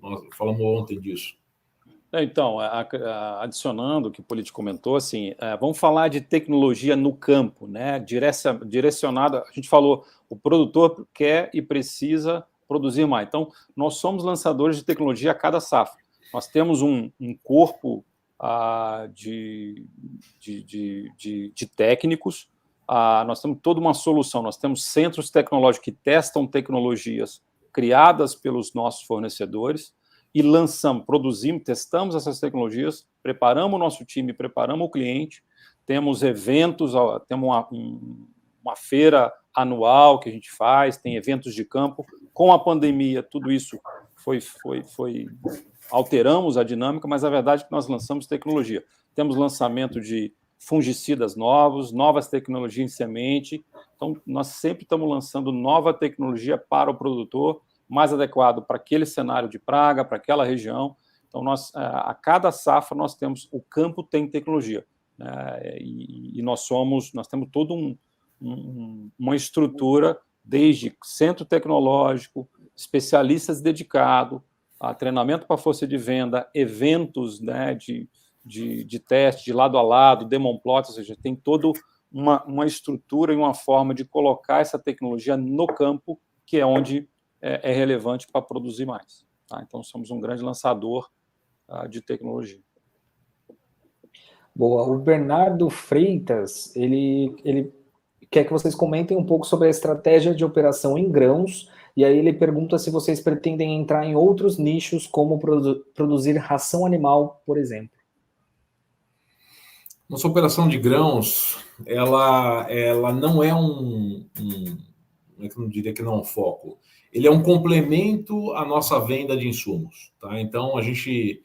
Nós falamos ontem disso. Então, adicionando o que o Politi comentou, assim, vamos falar de tecnologia no campo, né? Direcionada. A gente falou, o produtor quer e precisa produzir mais. Então, nós somos lançadores de tecnologia a cada safra. Nós temos um corpo de técnicos, nós temos toda uma solução, nós temos centros tecnológicos que testam tecnologias criadas pelos nossos fornecedores e produzimos, testamos essas tecnologias, preparamos o nosso time, preparamos o cliente, temos eventos, temos uma feira anual que a gente faz, tem eventos de campo. Com a pandemia, tudo isso alteramos a dinâmica, mas a verdade é que nós lançamos tecnologia. Temos lançamento de fungicidas novas tecnologias em semente. Então, nós sempre estamos lançando nova tecnologia para o produtor, mais adequado para aquele cenário de praga, para aquela região. Então, a cada safra, o campo tem tecnologia. Né? E nós temos toda uma estrutura, desde centro tecnológico, especialistas dedicados, treinamento para força de venda, eventos, né, de teste, de lado a lado, demonplot, ou seja, tem toda uma estrutura e uma forma de colocar essa tecnologia no campo, que é onde é relevante para produzir mais. Tá? Então, somos um grande lançador de tecnologia. Boa. O Bernardo Freitas, ele quer que vocês comentem um pouco sobre a estratégia de operação em grãos, e aí ele pergunta se vocês pretendem entrar em outros nichos, como produzir ração animal, por exemplo. Nossa operação de grãos, ela não é eu não diria que não é um foco. Ele é um complemento à nossa venda de insumos. Tá? Então, a gente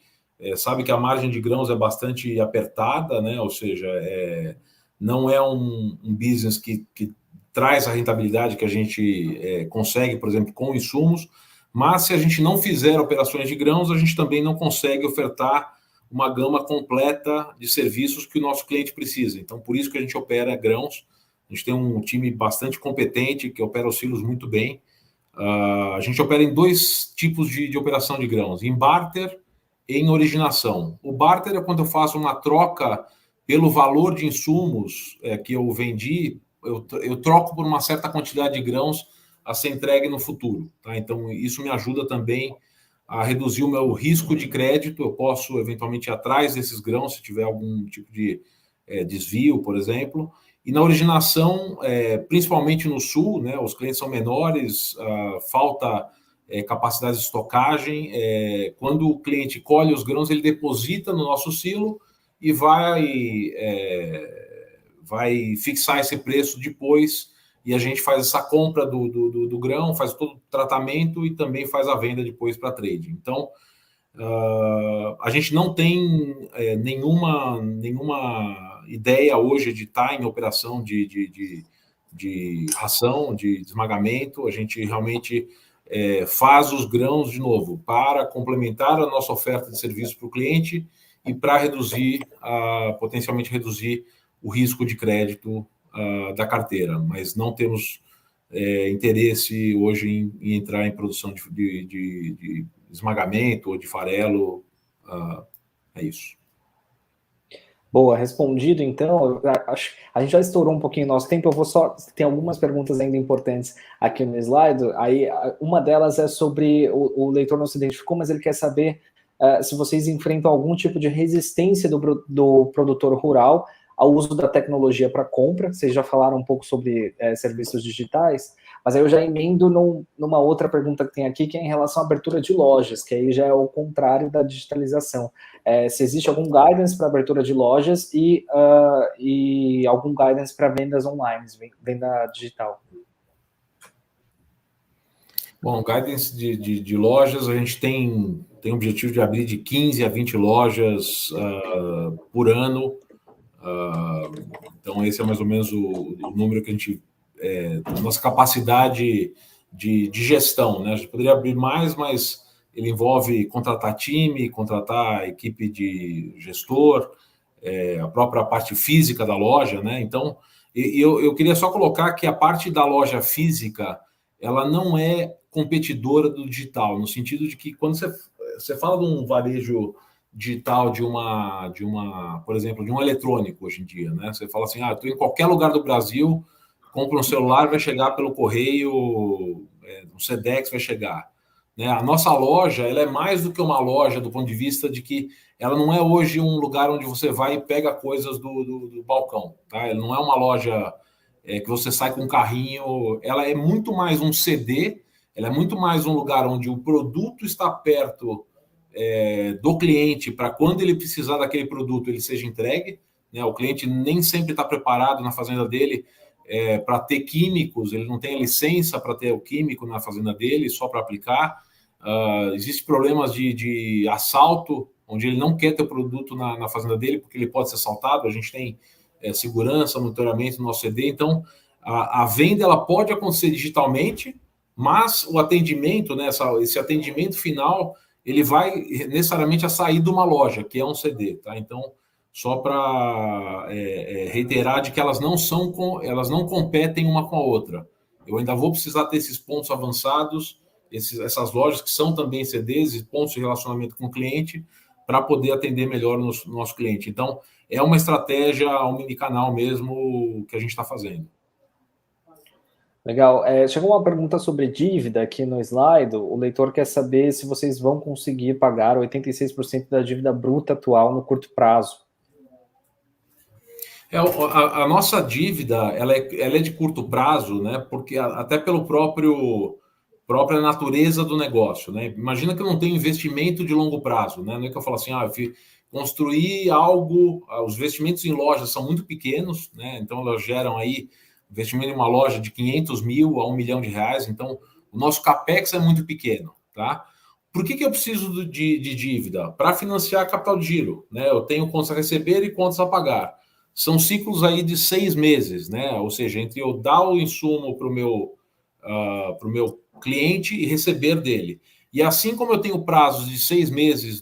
sabe que a margem de grãos é bastante apertada, né? Ou seja, não é um business que traz a rentabilidade que a gente consegue, por exemplo, com insumos, mas se a gente não fizer operações de grãos, a gente também não consegue ofertar uma gama completa de serviços que o nosso cliente precisa. Então, por isso que a gente opera grãos. A gente tem um time bastante competente, que opera os silos muito bem. A gente opera em 2 tipos de operação de grãos, em barter e em originação. O barter é quando eu faço uma troca pelo valor de insumos que eu vendi, eu troco por uma certa quantidade de grãos a ser entregue no futuro. Tá? Então, isso me ajuda também a reduzir o meu risco de crédito. Eu posso, eventualmente, ir atrás desses grãos, se tiver algum tipo de desvio, por exemplo. E na originação, principalmente no sul, né, os clientes são menores, falta capacidade de estocagem. Quando o cliente colhe os grãos, ele deposita no nosso silo e vai fixar esse preço depois e a gente faz essa compra do grão, faz todo o tratamento e também faz a venda depois para trade. Então, a gente não tem nenhuma ideia hoje de estar em operação de ração, de esmagamento. A gente realmente faz os grãos de novo para complementar a nossa oferta de serviço para o cliente e para potencialmente reduzir o risco de crédito da carteira, mas não temos interesse hoje em entrar em produção de esmagamento ou de farelo. É isso. Boa, respondido então. Acho a gente já estourou um pouquinho o nosso tempo. Eu vou só. Tem algumas perguntas ainda importantes aqui no slide. Aí uma delas é sobre o leitor não se identificou, mas ele quer saber se vocês enfrentam algum tipo de resistência do produtor rural ao uso da tecnologia para compra. Vocês já falaram um pouco sobre serviços digitais, mas aí eu já emendo numa outra pergunta que tem aqui, que é em relação à abertura de lojas, que aí já é o contrário da digitalização. Se existe algum guidance para abertura de lojas e algum guidance para vendas online, venda digital. Bom, guidance de lojas, a gente tem o objetivo de abrir de 15 a 20 lojas por ano. Então, esse é mais ou menos o número que a gente... nossa capacidade de gestão, né? A gente poderia abrir mais, mas ele envolve contratar time, contratar equipe de gestor, a própria parte física da loja, né? Então, eu queria só colocar que a parte da loja física, ela não é competidora do digital, no sentido de que quando você fala de um varejo digital por exemplo, de um eletrônico hoje em dia, né? Você fala assim, estou em qualquer lugar do Brasil, compra um celular, vai chegar pelo correio, um Sedex vai chegar. Né? A nossa loja, ela é mais do que uma loja do ponto de vista de que ela não é hoje um lugar onde você vai e pega coisas do balcão. Tá? Ela não é uma loja que você sai com um carrinho, ela é muito mais um CD, ela é muito mais um lugar onde o produto está perto do cliente para quando ele precisar daquele produto ele seja entregue. Né? O cliente nem sempre está preparado na fazenda dele para ter químicos, ele não tem a licença para ter o químico na fazenda dele, só para aplicar. Existem problemas de assalto, onde ele não quer ter o produto na fazenda dele, porque ele pode ser assaltado. A gente tem segurança, monitoramento no nosso CD. Então, a venda ela pode acontecer digitalmente, mas o atendimento, né, esse atendimento final, ele vai necessariamente a sair de uma loja, que é um CD. Tá? Então, só para reiterar de que elas não competem uma com a outra. Eu ainda vou precisar ter esses pontos avançados, essas lojas que são também CDs e pontos de relacionamento com o cliente, para poder atender melhor o nosso cliente. Então, é uma estratégia omnicanal mesmo que a gente está fazendo. Legal. Chegou uma pergunta sobre dívida aqui no slide. O leitor quer saber se vocês vão conseguir pagar 86% da dívida bruta atual no curto prazo. A nossa dívida ela é de curto prazo, né? Porque até pelo própria natureza do negócio, né? Imagina que eu não tenho investimento de longo prazo, né? Não é que eu falo assim, construir algo, os investimentos em lojas são muito pequenos, né? Então elas geram aí investimento em uma loja de 500 mil a R$1 milhão. Então o nosso capex é muito pequeno, tá? Por que eu preciso de dívida? Para financiar capital de giro, né? Eu tenho contas a receber e contas a pagar. São ciclos aí de 6 meses, né? Ou seja, entre eu dar o insumo para o meu cliente e receber dele. E assim como eu tenho prazos de 6 meses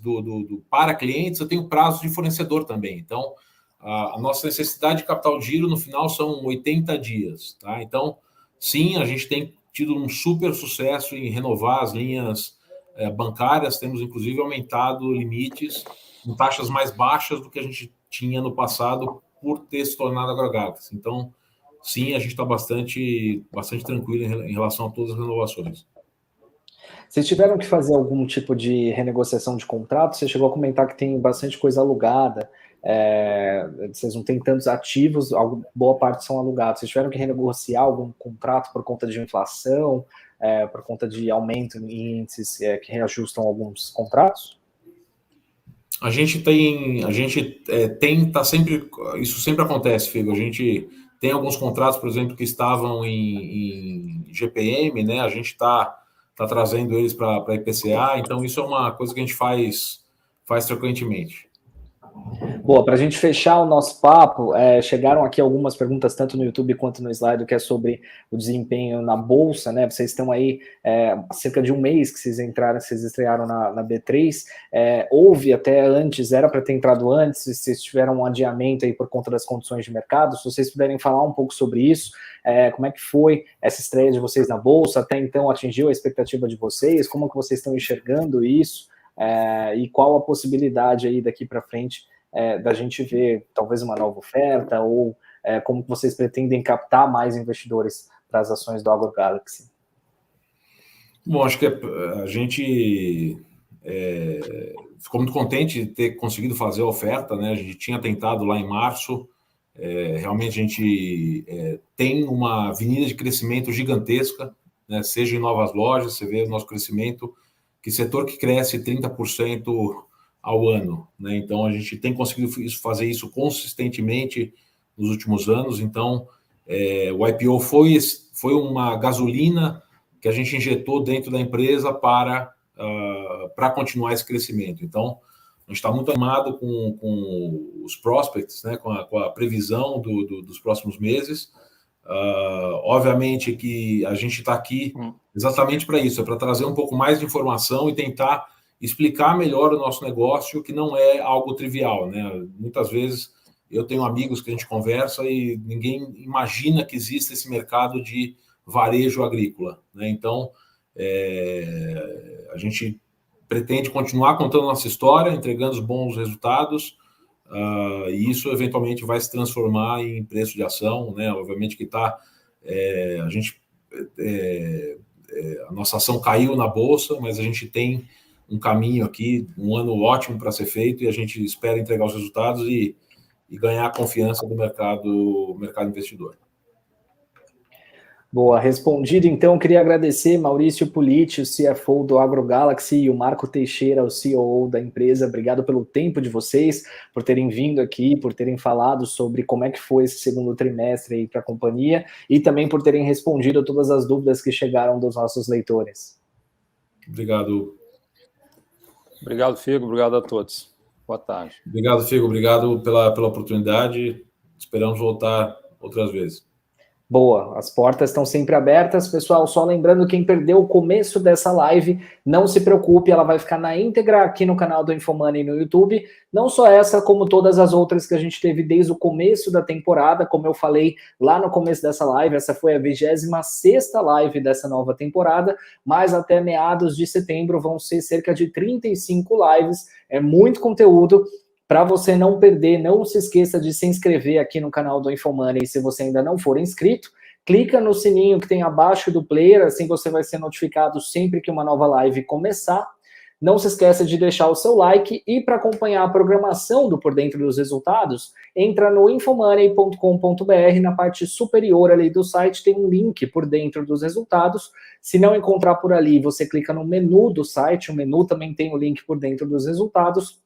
para clientes, eu tenho prazos de fornecedor também. Então, a nossa necessidade de capital de giro no final são 80 dias. Tá? Então, sim, a gente tem tido um super sucesso em renovar as linhas bancárias, temos inclusive aumentado limites com taxas mais baixas do que a gente tinha no passado por ter se tornado AgroGalaxy. Então, sim, a gente está bastante tranquilo em relação a todas as renovações. Vocês tiveram que fazer algum tipo de renegociação de contrato? Você chegou a comentar que tem bastante coisa alugada, vocês não têm tantos ativos, boa parte são alugados. Vocês tiveram que renegociar algum contrato por conta de inflação, por conta de aumento em índices que reajustam alguns contratos? A gente tá sempre, isso sempre acontece, Figo. A gente Tem alguns contratos, por exemplo, que estavam em GPM, né? A gente está trazendo eles para IPCA, então isso é uma coisa que a gente faz frequentemente. Boa, para a gente fechar o nosso papo, chegaram aqui algumas perguntas, tanto no YouTube quanto no slide, que é sobre o desempenho na Bolsa, né? Vocês estão aí há cerca de um mês que vocês entraram, que vocês estrearam na B3. Houve até antes, era para ter entrado antes, se vocês tiveram um adiamento aí por conta das condições de mercado, se vocês puderem falar um pouco sobre isso, como é que foi essa estreia de vocês na Bolsa, até então atingiu a expectativa de vocês, como que vocês estão enxergando isso, e qual a possibilidade aí daqui para frente da gente ver talvez uma nova oferta, ou como vocês pretendem captar mais investidores para as ações do AgroGalaxy? Bom, acho que a gente ficou muito contente de ter conseguido fazer a oferta, né? A gente tinha tentado lá em março, realmente a gente tem uma avenida de crescimento gigantesca, né? Seja em novas lojas, você vê o nosso crescimento, que setor que cresce 30% ao ano, né? Então a gente tem conseguido fazer isso consistentemente nos últimos anos. Então o IPO foi uma gasolina que a gente injetou dentro da empresa para continuar esse crescimento. Então a gente está muito animado com os prospects, né? com a previsão dos próximos meses. Obviamente que a gente está aqui exatamente para isso, para trazer um pouco mais de informação e tentar explicar melhor o nosso negócio, que não é algo trivial, né? Muitas vezes eu tenho amigos que a gente conversa e ninguém imagina que existe esse mercado de varejo agrícola, né? Então, a gente pretende continuar contando nossa história, entregando os bons resultados, e isso eventualmente vai se transformar em preço de ação, né? Obviamente que a nossa ação caiu na bolsa, mas a gente tem um caminho aqui, um ano ótimo para ser feito, e a gente espera entregar os resultados e ganhar a confiança do mercado investidor. Boa, respondido. Então, queria agradecer Maurício Pulitti, o CFO do AgroGalaxy, e o Marco Teixeira, o CEO da empresa. Obrigado pelo tempo de vocês, por terem vindo aqui, por terem falado sobre como é que foi esse segundo trimestre aí para a companhia, e também por terem respondido todas as dúvidas que chegaram dos nossos leitores. Obrigado. Obrigado, Figo. Obrigado a todos. Boa tarde. Obrigado, Figo. Obrigado pela oportunidade. Esperamos voltar outras vezes. Boa, as portas estão sempre abertas, pessoal. Só lembrando, quem perdeu o começo dessa live, não se preocupe, ela vai ficar na íntegra aqui no canal do Infomoney no YouTube. Não só essa, como todas as outras que a gente teve desde o começo da temporada. Como eu falei lá no começo dessa live, essa foi a 26ª live dessa nova temporada, mas até meados de setembro vão ser cerca de 35 lives. É muito conteúdo. Para você não perder, não se esqueça de se inscrever aqui no canal do Infomoney. Se você ainda não for inscrito, clica no sininho que tem abaixo do player, assim você vai ser notificado sempre que uma nova live começar. Não se esqueça de deixar o seu like, e para acompanhar a programação do Por Dentro dos Resultados, entra no infomoney.com.br, na parte superior ali do site tem um link Por Dentro dos Resultados. Se não encontrar por ali, você clica no menu do site, o menu também tem o link Por Dentro dos Resultados.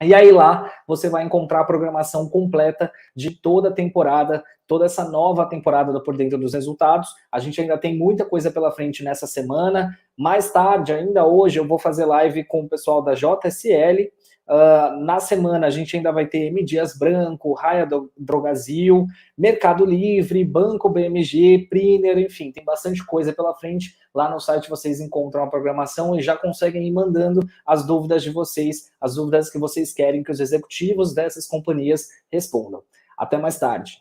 E aí lá você vai encontrar a programação completa de toda a temporada, toda essa nova temporada do Por Dentro dos Resultados. A gente ainda tem muita coisa pela frente nessa semana. Mais tarde, ainda hoje, eu vou fazer live com o pessoal da JSL. Na semana a gente ainda vai ter M. Dias Branco, Raia Drogasil, Mercado Livre, Banco BMG, Priner, enfim, tem bastante coisa pela frente. Lá no site vocês encontram a programação e já conseguem ir mandando as dúvidas de vocês, as dúvidas que vocês querem que os executivos dessas companhias respondam. Até mais tarde.